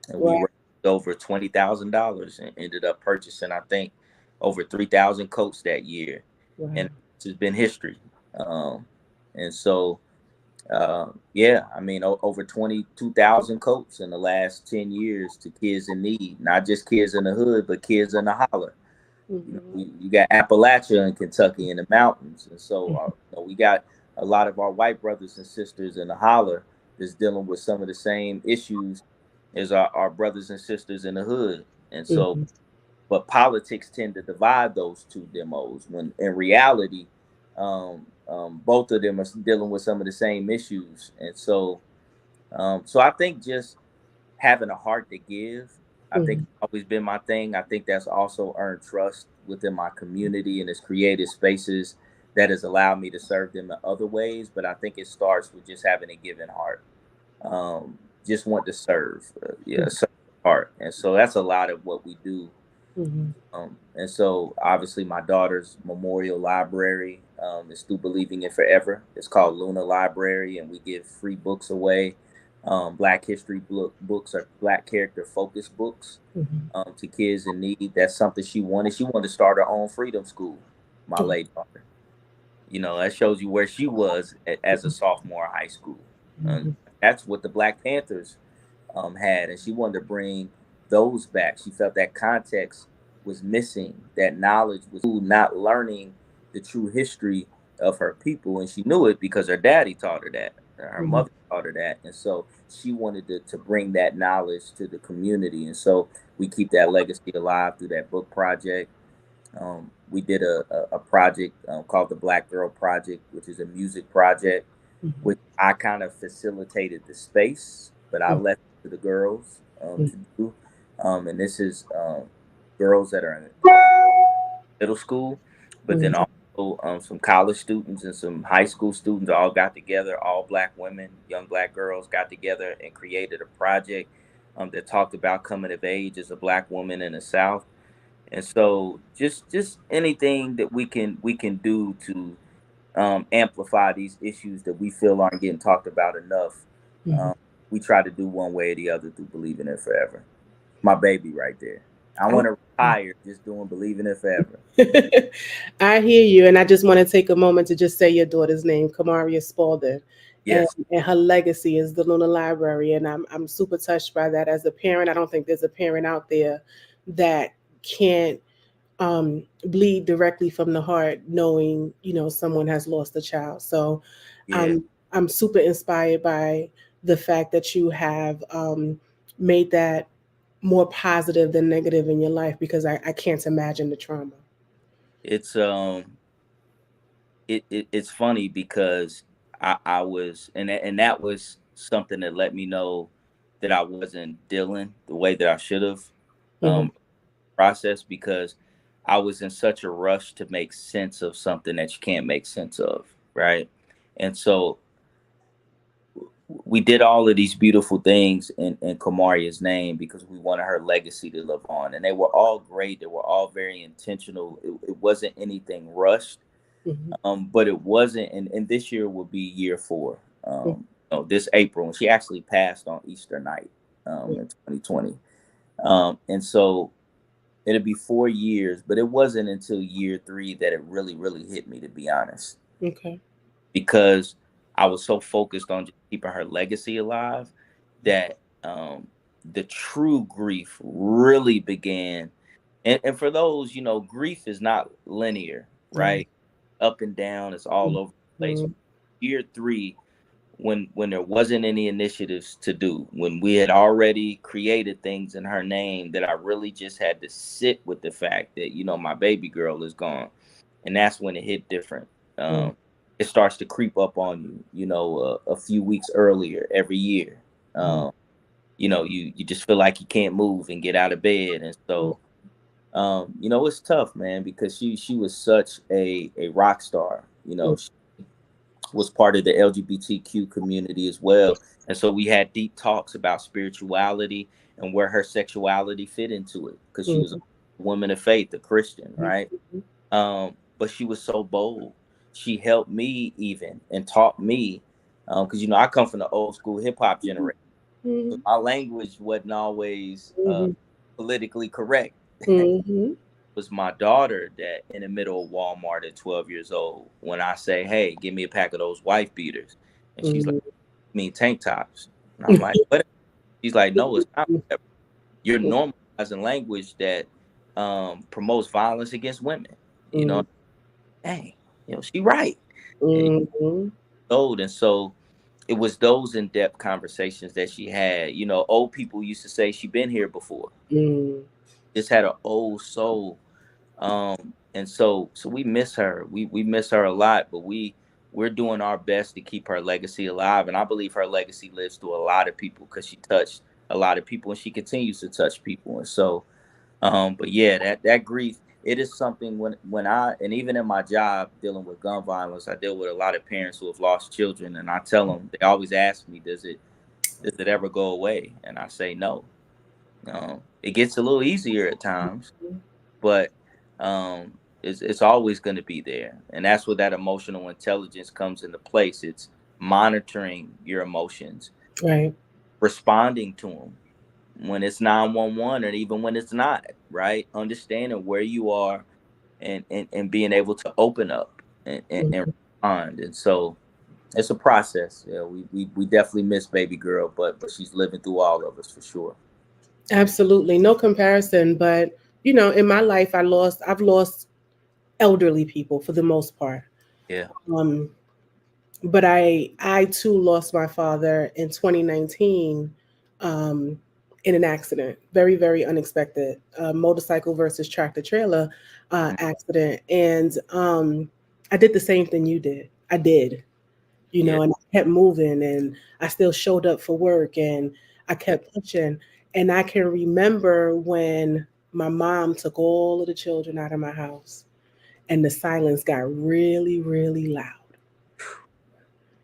And we raised over $20,000 and ended up purchasing, I think, over 3,000 coats that year. And it's just been history. And so, yeah, I mean, over 22,000 coats in the last 10 years to kids in need, not just kids in the hood, but kids in the holler. You got Appalachia in Kentucky in the mountains, and so we got a lot of our white brothers and sisters in the holler that's dealing with some of the same issues as our brothers and sisters in the hood, and so. But politics tend to divide those two demos when in reality, both of them are dealing with some of the same issues, and so I think just having a heart to give, I think it's always been my thing. I think that's also earned trust within my community and it's created spaces that has allowed me to serve them in other ways. But I think it starts with just having a giving heart, just want to serve, serve heart, and so that's a lot of what we do. And so obviously my daughter's memorial library is through Believing It Forever. It's called Luna Library, and we give free books away. Black history books are Black character focused books to kids in need. That's something she wanted. She wanted to start her own freedom school, my late daughter. That shows you where she was as a sophomore in high school. That's what the Black Panthers had, and she wanted to bring those back. She felt that context was missing, that knowledge was not learning the true history of her people, and she knew it because her daddy taught her that, her mother taught her that, and so she wanted to bring that knowledge to the community, and so we keep that legacy alive through that book project. We did a project called the Black Girl Project, which is a music project, which I kind of facilitated the space, but I left it to the girls to do. And this is girls that are in middle school, but then also some college students and some high school students all got together. All Black women, young Black girls got together and created a project that talked about coming of age as a Black woman in the South. And so just anything that we can do to amplify these issues that we feel aren't getting talked about enough. We try to do one way or the other through Believing It Forever. My baby right there. I want to retire just doing Believing It Forever. I hear you, and I just want to take a moment to just say your daughter's name, Kamaria Spalding. Yes. And her legacy is the Luna Library, and I'm super touched by that. As a parent, I don't think there's a parent out there that can't bleed directly from the heart, knowing someone has lost a child. So I'm super inspired by the fact that you have made that more positive than negative in your life, because I can't imagine the trauma. It's it's funny because I was and that was something that let me know that I wasn't dealing the way that I should have process, because I was in such a rush to make sense of something that you can't make sense of, right? And so we did all of these beautiful things in Kamaria's name because we wanted her legacy to live on, and they were all great. They were all very intentional. It wasn't anything rushed, but it wasn't. And this year will be year 4. This April, and she actually passed on Easter night in 2020, and so it'll be 4 years. But it wasn't until year 3 that it really hit me, to be honest. Okay. Because I was so focused on just keeping her legacy alive that the true grief really began. And for those, grief is not linear, right? Up and down, it's all over the place. Year 3, when there wasn't any initiatives to do, when we had already created things in her name, that I really just had to sit with the fact that, my baby girl is gone. And that's when it hit different. It starts to creep up on you, a few weeks earlier every year. You just feel like you can't move and get out of bed. And so, it's tough, man, because she was such a rock star. She was part of the LGBTQ community as well. And so we had deep talks about spirituality and where her sexuality fit into it, because she was a woman of faith, a Christian, right? But she was so bold. She helped me even and taught me, because I come from the old school hip hop generation. So my language wasn't always politically correct. It was my daughter that in the middle of Walmart at 12 years old, when I say, "Hey, give me a pack of those wife beaters," and she's like, "I mean tank tops," and I'm like, "What?" She's like, "No, it's not. You're normalizing language that promotes violence against women. You know, Mm. dang, she right. And Mhm. old, and so it was those in-depth conversations that she had. Old people used to say she been here before. Mm. Just had an old soul. And so we miss her. We miss her a lot, but we're doing our best to keep her legacy alive. And I believe her legacy lives through a lot of people because she touched a lot of people and she continues to touch people. And so but yeah, that grief, it is something when I, and even in my job dealing with gun violence, I deal with a lot of parents who have lost children, and I tell them, they always ask me, does it ever go away? And I say no. It gets a little easier at times, but it's always going to be there, and that's where that emotional intelligence comes into place. It's monitoring your emotions, Right. responding to them when it's 911 or even when it's not, right? Understanding where you are, and being able to open up and Mhm. respond. And so it's a process. Yeah, we definitely miss baby girl, but she's living through all of us for sure. Absolutely. No comparison, but in my life I've lost elderly people for the most part. Yeah. Um but I too lost my father in 2019, um, in an accident. Very, very unexpected. Motorcycle versus tractor trailer Mm. accident, and I did the same thing you did. I did, Yeah. and I kept moving, and I still showed up for work, and I Yeah. kept pushing. And I can remember when my mom took all of the children out of my house, and the silence got really, really loud.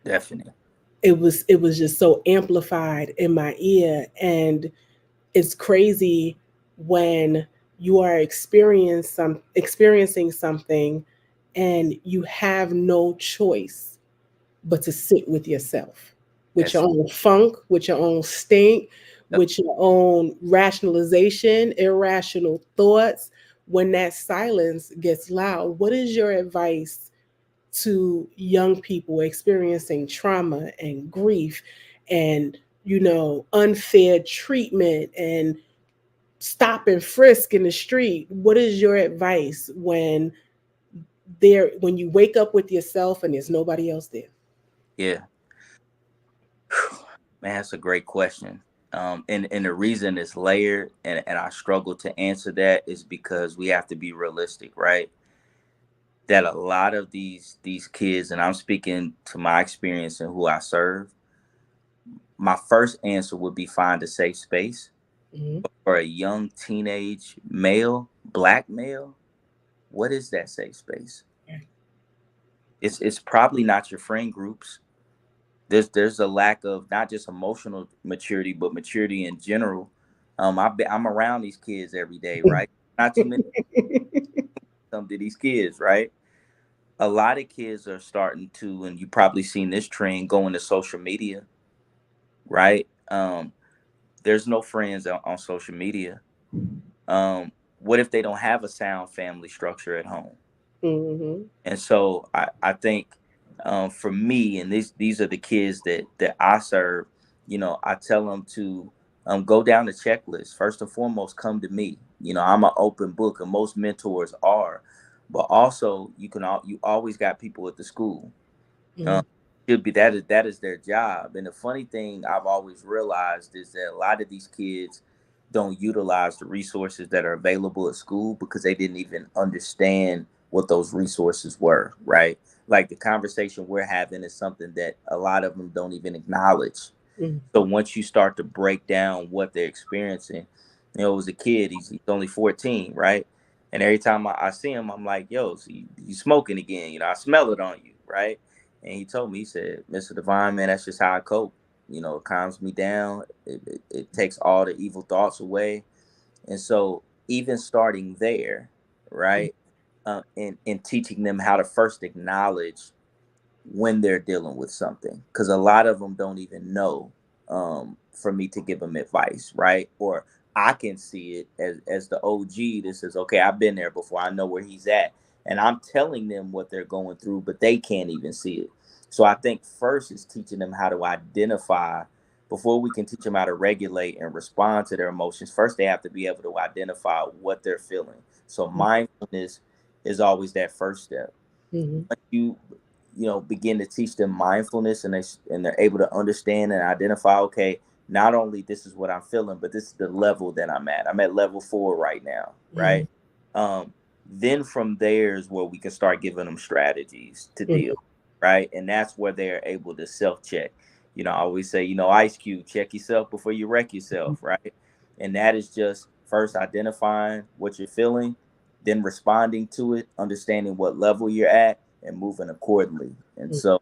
Definitely. It was just so amplified in my ear, and it's crazy when you are experiencing something, and you have no choice but to sit with yourself, with your Yes. own funk, with your own stink, Yep. with your own rationalization, irrational thoughts. When that silence gets loud, what is your advice to young people experiencing trauma and grief and unfair treatment and stop and frisk in the street? What is your advice when you wake up with yourself and there's nobody else there? Yeah. Man, that's a great question. And the reason it's layered, and I struggle to answer that, is because we have to be realistic, right? That a lot of these kids, and I'm speaking to my experience and who I serve, my first answer would be find a safe space. Mhm. But for a young teenage male, black male, what is that safe space? It's probably not your friend groups. There's a lack of not just emotional maturity, but maturity in general. I'm around these kids every day, right? Not too many come to these kids, right? A lot of kids are starting to, and you probably seen this trend going to social media, right? There's no friends on social media. What if they don't have a sound family structure at home? Mhm. And so I think, for me, and these are the kids that I serve. I tell them to, go down the checklist. First and foremost, come to me. I'm an open book, and most mentors are. But also, you always got people at the school. Um, Mhm. should be that is their job. And the funny thing I've always realized is that a lot of these kids don't utilize the resources that are available at school because they didn't even understand what those resources were, right? Like the conversation we're having is something that a lot of them don't even acknowledge. Mhm. So once you start to break down what they're experiencing, as a kid, he's only 14, right? And every time I see him, I'm like, yo, so you smoking again. I smell it on you, right? And he told me, he said, Mr. Devine, man, that's just how I cope. It calms me down. It takes all the evil thoughts away. And so even starting there, right? And teaching them how to first acknowledge when they're dealing with something, because a lot of them don't even know, for me to give them advice, right? Or I can see it as the OG that says, okay, I've been there before, I know where he's at, and I'm telling them what they're going through, but they can't even see it. So I think first is teaching them how to identify before we can teach them how to regulate and respond to their emotions, first they have to be able to identify what they're feeling. So mindfulness is always that first step. Once you begin to teach them mindfulness, and they're able to understand and identify, okay, not only this is what I'm feeling, but this is the level that I'm at. I'm at level 4 right now, right? Then from there is where we can start giving them strategies to deal, right? And that's where they're able to self-check. I always say, Ice Cube, check yourself before you wreck yourself, right? And that is just first identifying what you're feeling, then responding to it, understanding what level you're at, and moving accordingly. And so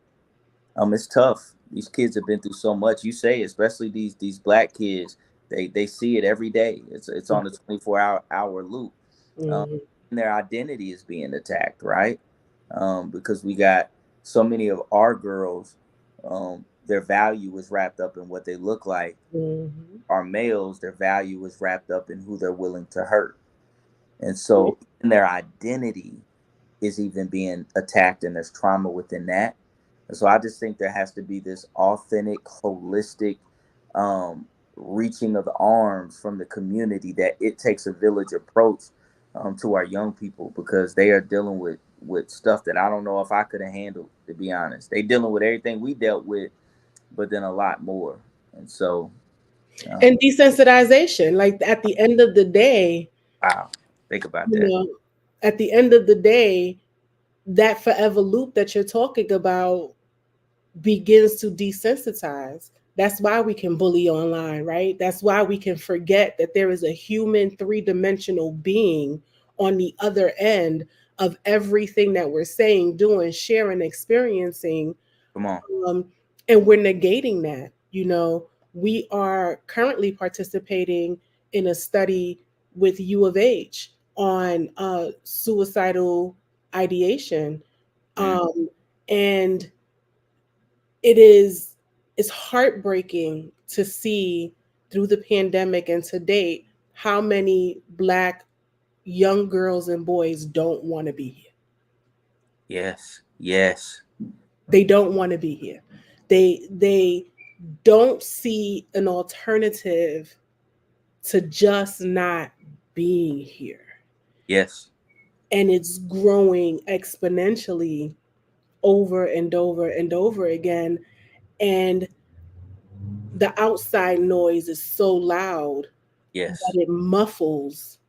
it's tough. These kids have been through so much. You say, especially these black kids, they see it every day. It's on a 24-hour loop. And their identity is being attacked, right? Because we got so many of our girls, their value is wrapped up in what they look like. Our males, their value is wrapped up in who they're willing to hurt. And so in their identity is even being attacked, and there's trauma within that. And so I just think there has to be this authentic, holistic reaching of the arms from the community, that it takes a village approach to our young people, because they are dealing with stuff that I don't know if I could have handled, to be honest. They dealing with everything we dealt with, but then a lot more. And so and desensitization, like at the end of the day, wow, think about that. At the end of the day, that forever loop that you're talking about begins to desensitize. That's why we can bully online, right? That's why we can forget that there is a human 3-dimensional being on the other end of everything that we're saying, doing, sharing, experiencing. Come on. And we're negating that. We are currently participating in a study with U of H on suicidal ideation. And it's heartbreaking to see through the pandemic and to date how many Black young girls and boys don't want to be here. Yes. They don't want to be here. They don't see an alternative to just not being here. Yes. And it's growing exponentially over and over and over again. And the outside noise is so loud that it muffles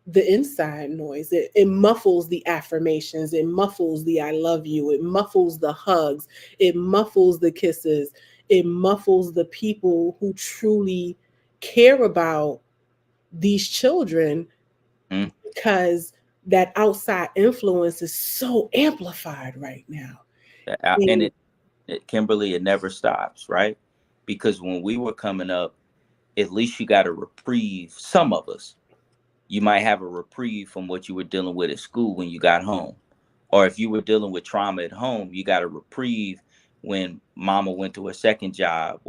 the inside noise. It muffles the affirmations. It muffles the I love you. It muffles the hugs. It muffles the kisses. It muffles the people who truly care about these children, because that outside influence is so amplified right now. And Kimberly, it never stops, right? Because when we were coming up, at least you got a reprieve. Some of us, you might have a reprieve from what you were dealing with at school when you got home. Or if you were dealing with trauma at home, you got a reprieve when mama went to a second job.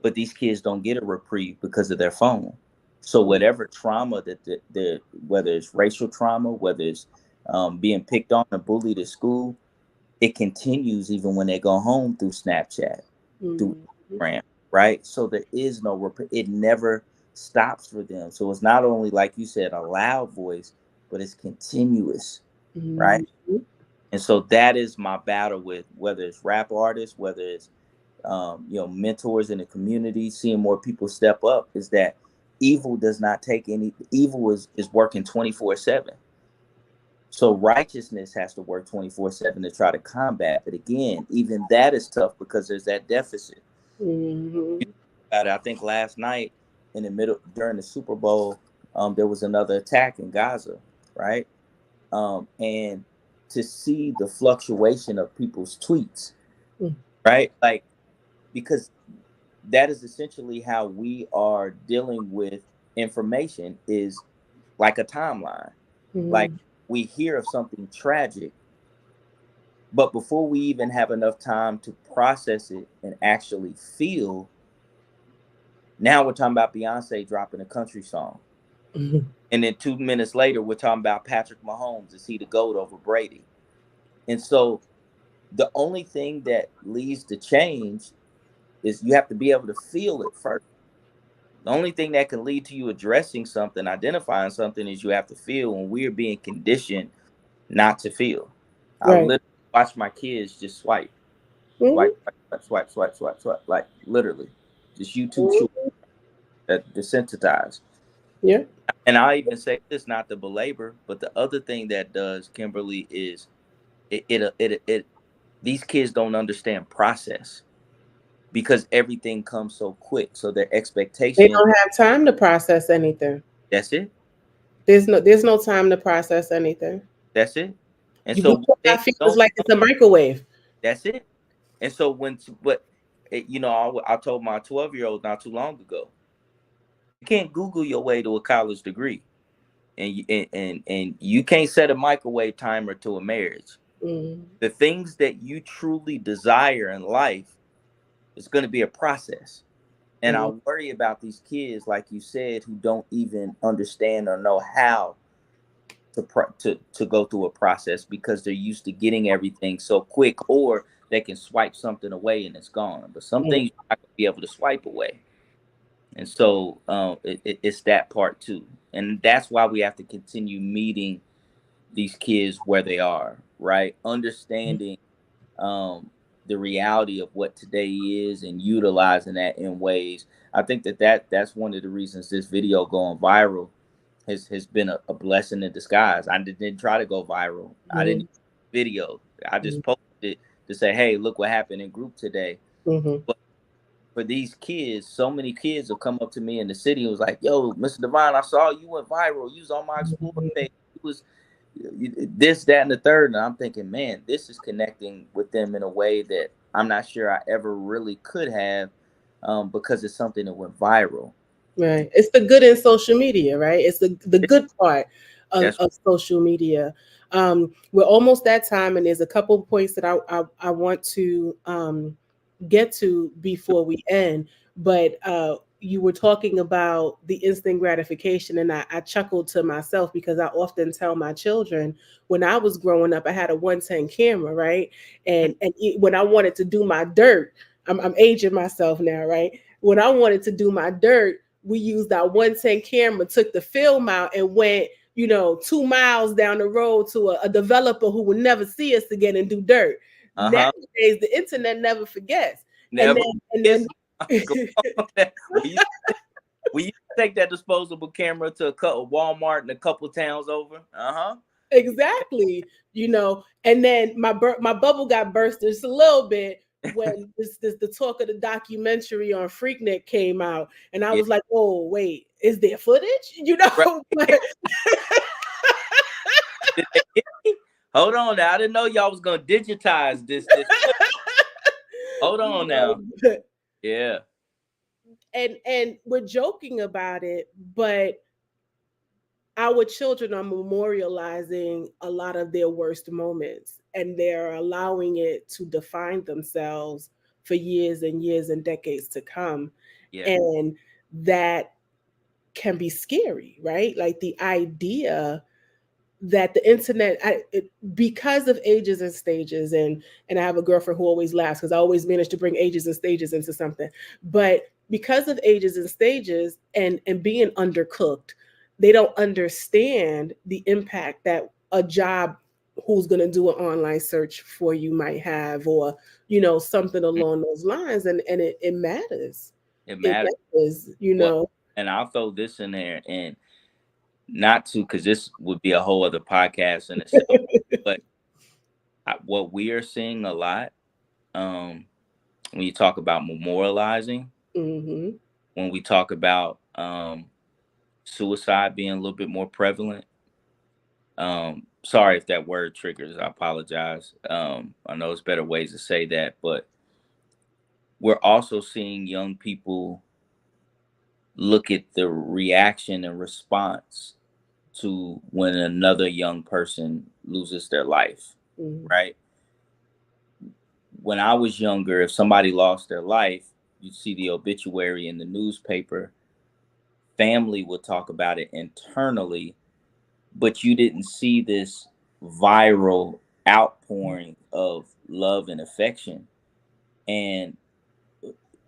But these kids don't get a reprieve because of their phone. So whatever trauma that whether it's racial trauma, whether it's being picked on and bullied at school, it continues even when they go home through Snapchat, through Instagram, right? So there is no it never stops for them. So it's not only, like you said, a loud voice, but it's continuous, right? And so that is my battle with, whether it's rap artists, whether it's mentors in the community, seeing more people step up, is that evil does not take any. Evil is working 24/7. So righteousness has to work 24/7 to try to combat. But again, even that is tough because there's that deficit. I think last night in the middle during the Super Bowl, there was another attack in Gaza, right? And to see the fluctuation of people's tweets, right? Like, because that is essentially how we are dealing with information, is like a timeline. Like, we hear of something tragic, but before we even have enough time to process it and actually feel, now we're talking about Beyonce dropping a country song. And then 2 minutes later, we're talking about Patrick Mahomes. Is he the GOAT over Brady? And so the only thing that leads to change is you have to be able to feel it first. The only thing that can lead to you addressing something, identifying something, is you have to feel, and we're being conditioned not to feel. I Right. literally watch my kids just swipe, Mm-hmm. swipe, like literally, just YouTube short Mm-hmm. that desensitized. Yeah. And I even say this not to belabor, but the other thing that does, Kimberly, is it these kids don't understand process because everything comes so quick. So their They expectation, don't have time to process anything. that's it. There's no time to process anything. That's it. And You so we one put thing our you feelings don't like it's a microwave. that's it. And so but you know, I told my 12-year-old not too long ago, you can't Google your way to a college degree, and you can't set a microwave timer to a marriage. Mm-hmm. The things that you truly desire in life is going to be a process. And I worry about these kids, like you said, who don't even understand or know how to go through a process because they're used to getting everything so quick, or they can swipe something away and it's gone. But some things you're not going to be able to swipe away. And so it's that part too. And that's why we have to continue meeting these kids where they are, right? Understanding the reality of what today is and utilizing that in ways. I think that's one of the reasons this video going viral has been a blessing in disguise. I didn't try to go viral. I didn't video. I just posted it to say, hey, look what happened in group today. Mm-hmm. But for these kids, so many kids will come up to me in the city and was like, yo, Mr. Devine, I saw you went viral. You was on my explore page. You was this, that, and the third. And I'm thinking, man, this is connecting with them in a way that I'm not sure I ever really could have, because it's something that went viral. Right. It's the good in social media, right? It's the good part That's of social media. We're almost that time, and there's a couple points that I want to get to before we end. But you were talking about the instant gratification, and I chuckled to myself because I often tell my children when I was growing up, I had a 110 camera, right? When I wanted to do my dirt, I'm aging myself now, right? When I wanted to do my dirt, we used our 110 camera, took the film out, and went 2 miles down the road to a developer who would never see us again and do dirt. Nowadays, the internet never forgets. never. And then we used to take that disposable camera to a Walmart and a couple towns over. exactly, and then my bubble got burst just a little bit when the talk of the documentary on Freaknik came out, and I Yeah. was like, oh wait, is there footage? Right. But Hold on now. I didn't know y'all was gonna digitize this. Hold on now. Yeah. And we're joking about it, but our children are memorializing a lot of their worst moments, and they're allowing it to define themselves for years and years and decades to come. Yeah. And that can be scary, right? Like the idea that the internet, because of ages and stages, and I have a girlfriend who always laughs because I always manage to bring ages and stages into something, but because of ages and stages and being undercooked, they don't understand the impact that a job who's going to do an online search for you might have, or something along those lines, and it matters. It It matters. matters, Well, and I'll throw this in there, and not to, because this would be a whole other podcast in itself. But what we are seeing a lot, when you talk about memorializing, Mm-hmm. when we talk about suicide being a little bit more prevalent. Sorry if that word triggers. I apologize. I know there's better ways to say that, but we're also seeing young people look at the reaction and response to when another young person loses their life, right? When I was younger, if somebody lost their life, you'd see the obituary in the newspaper. Family would talk about it internally, but you didn't see this viral outpouring of love and affection. And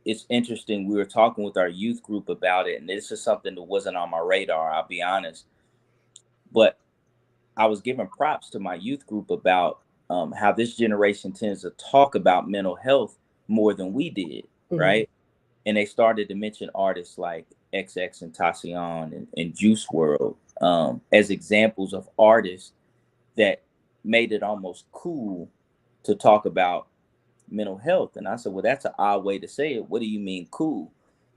it's interesting. We were talking with our youth group about it, and this is something that wasn't on my radar, I'll be honest. But I was giving props to my youth group about how this generation tends to talk about mental health more than we did, right? And they started to mention artists like XX and Tacian and Juice World as examples of artists that made it almost cool to talk about mental health. And I said, well, that's an odd way to say it. What do you mean cool?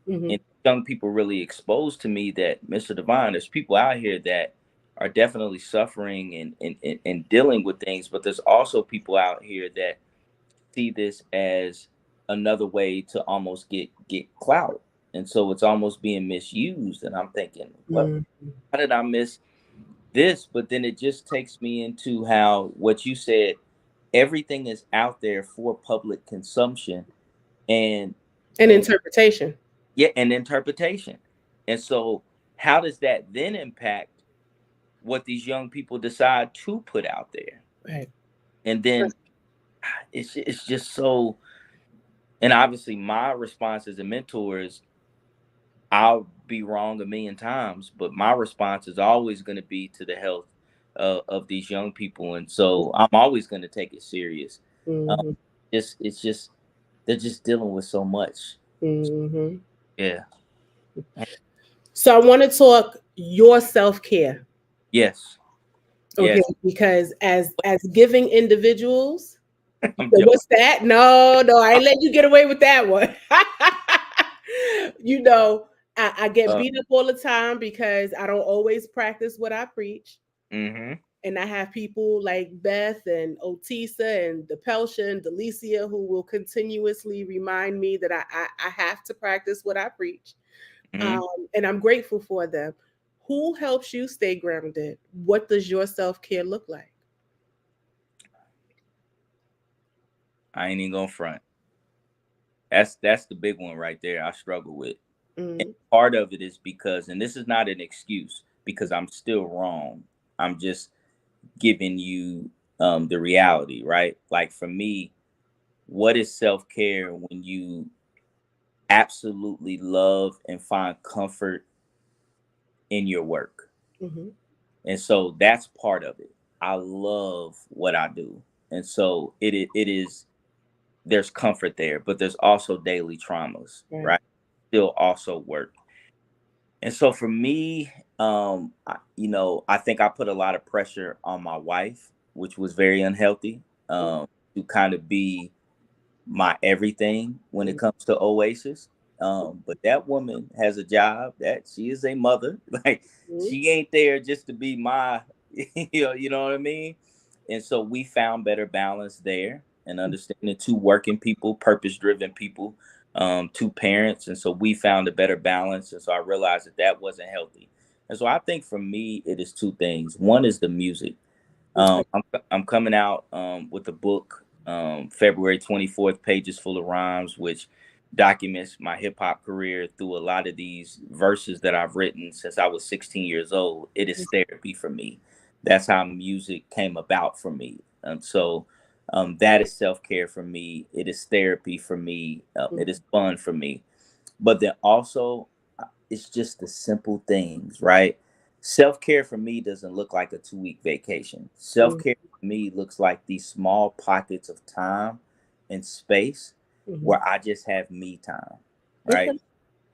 And young people really exposed to me that, Mr. Devine, there's people out here that are definitely suffering and dealing with things, but there's also people out here that see this as another way to almost get clout. And so it's almost being misused. And I'm thinking, what, how did I miss this? But then it just takes me into how what you said, everything is out there for public consumption and interpretation. Yeah, and interpretation. And so how does that then impact what these young people decide to put out there? Right. And then it's just so, and obviously my response as a mentor is, I'll be wrong a million times, but my response is always going to be to the health of these young people. And so I'm always going to take it serious. It's just, they're just dealing with so much. Yeah. So I want to talk your self-care. Yes. Okay, Yes. because as giving individuals, what's that? No, I ain't let you get away with that one. I get beat up all the time because I don't always practice what I preach. And I have people like Beth and Otisa and DePelsha and Delicia who will continuously remind me that I have to practice what I preach. And I'm grateful for them. Who helps you stay grounded? What does your self-care look like? I ain't even gonna front. That's the big one right there. I struggle with. And part of it is because, and this is not an excuse, because I'm still wrong. I'm just giving you the reality, right? Like for me, what is self-care when you absolutely love and find comfort in your work? And so that's part of it. I love what I do. And so it is, there's comfort there, but there's also daily traumas, right? Still also work. And so for me, I think I put a lot of pressure on my wife, which was very unhealthy, to kind of be my everything when it comes to Oasis. But that woman has a job, that she is a mother. Like she ain't there just to be my, you know what I mean? And so we found better balance there and understanding two working people, purpose-driven people, two parents. And so we found a better balance. And so I realized that wasn't healthy. And so I think for me, it is two things. One is the music. I'm coming out with a book, February 24th, Pages Full of Rhymes, which documents my hip hop career through a lot of these verses that I've written since I was 16 years old. It is therapy for me. That's how music came about for me. And so that is self-care for me. It is therapy for me. It is fun for me. But then also, it's just the simple things, right? Self-care for me doesn't look like a 2-week vacation. Self-care for me looks like these small pockets of time and space where I just have me time, right?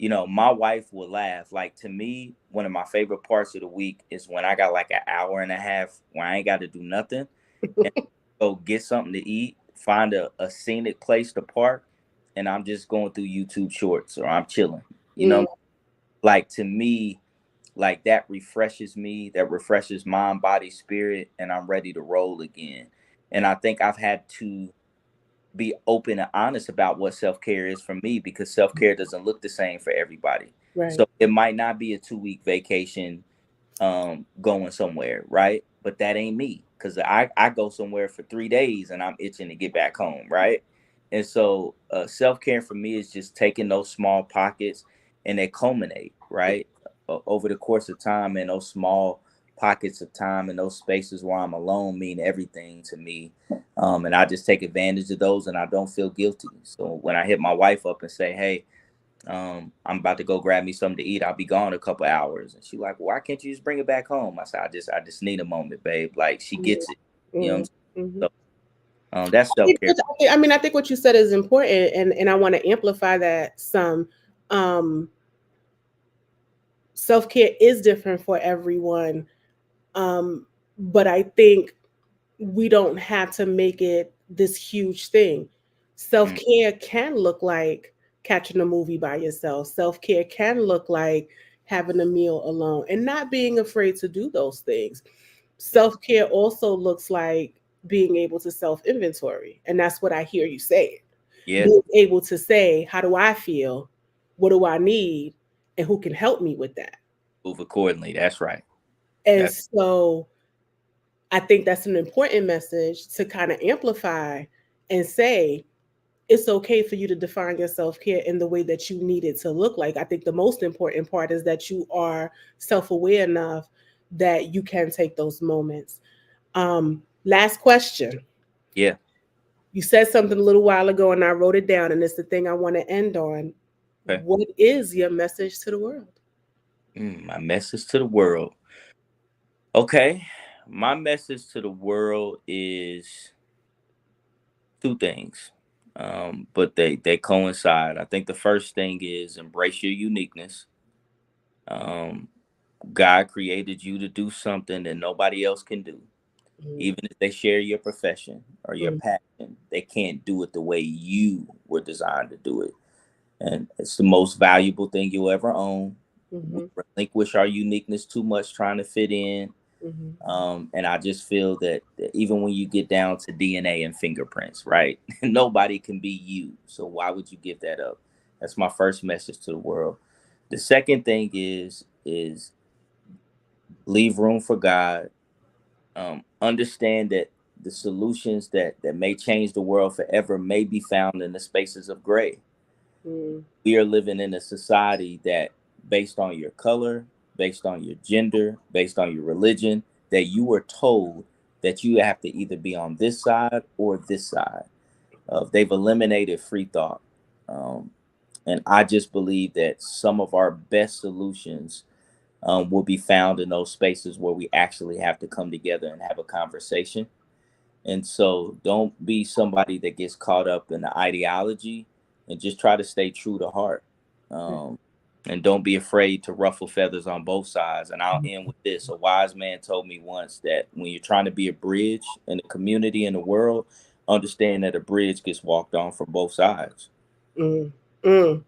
My wife will laugh. Like to me, one of my favorite parts of the week is when I got like an hour and a half where I ain't got to do nothing and go get something to eat, find a scenic place to park, and I'm just going through YouTube shorts or I'm chilling, like to me, like that refreshes me, that refreshes mind, body, spirit, and I'm ready to roll again. And I think I've had to be open and honest about what self-care is for me, because self-care doesn't look the same for everybody. So it might not be a 2-week vacation going somewhere, right? But that ain't me, because I go somewhere for 3 days and I'm itching to get back home, right? And so self-care for me is just taking those small pockets and they culminate, right? Over the course of time, and those small pockets of time and those spaces where I'm alone mean everything to me. And I just take advantage of those, and I don't feel guilty. So when I hit my wife up and say, hey, I'm about to go grab me something to eat, I'll be gone a couple hours, and she's like, why can't you just bring it back home? I said, I just need a moment, babe. Like, she gets it. You know what I'm saying? Mm-hmm. So that's self-care. I think what you said is important, and I want to amplify that some. Self-care is different for everyone, but I think we don't have to make it this huge thing. Self-care can look like catching a movie by yourself. Self-care can look like having a meal alone and not being afraid to do those things. Self-care also looks like being able to self-inventory. And that's what I hear you say. Yeah, Being able to say, how do I feel? What do I need? And who can help me with that? move accordingly. That's right. And That's so I think that's an important message to kind of amplify and say, it's okay for you to define your self-care in the way that you need it to look like. I think the most important part is that you are self-aware enough that you can take those moments. Last question. yeah. You said something a little while ago and I wrote it down, and it's the thing I want to end on. Okay. What is your message to the world? My message to the world. Okay. My message to the world is two things. But they coincide. I think the first thing is embrace your uniqueness. Um, God created you to do something that nobody else can do. Mm, Even if they share your profession or your mm, passion, they can't do it the way you were designed to do it. And it's the most valuable thing you'll ever own. We mhm, relinquish our uniqueness too much trying to fit in. mhm, And I just feel that even when you get down to DNA and fingerprints, right? Nobody can be you. So why would you give that up? That's my first message to the world. The second thing is leave room for God. Understand that the solutions that may change the world forever may be found in the spaces of gray. mm, We are living in a society that, based on your color, based on your gender, based on your religion, that you were told that you have to either be on this side or this side. They've eliminated free thought. Um, and I just believe that some of our best solutions will be found in those spaces where we actually have to come together and have a conversation. And so don't be somebody that gets caught up in the ideology, and just try to stay true to heart. Um, and don't be afraid to ruffle feathers on both sides. And I'll end with this. A wise man told me once that when you're trying to be a bridge in the community and the world, understand that a bridge gets walked on from both sides. mm, mm.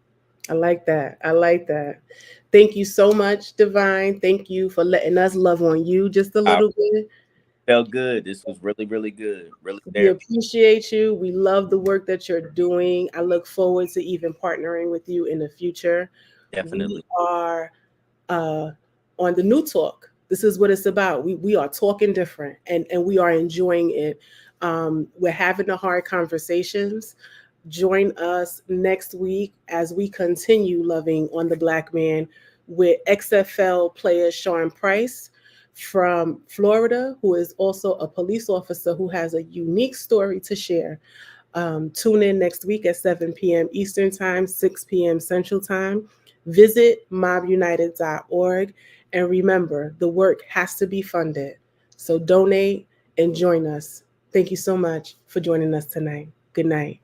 I like that. I like that. Thank you so much, Divine. Thank you for letting us love on you just a I little bit. felt good. This was really, really good. Really We therapy. appreciate you. We love the work that you're doing. I look forward to even partnering with you in the future. We Definitely. are uh, on the New Talk. This is what it's about. We are talking different, and we are enjoying it. We're having the hard conversations. Join us next week as we continue loving on the Black man with XFL player Sean Price from Florida, who is also a police officer who has a unique story to share. Tune in next week at 7 p.m. Eastern Time, 6 p.m. Central Time. Visit mobunited.org. And remember, the work has to be funded. So donate and join us. Thank you so much for joining us tonight. Good night.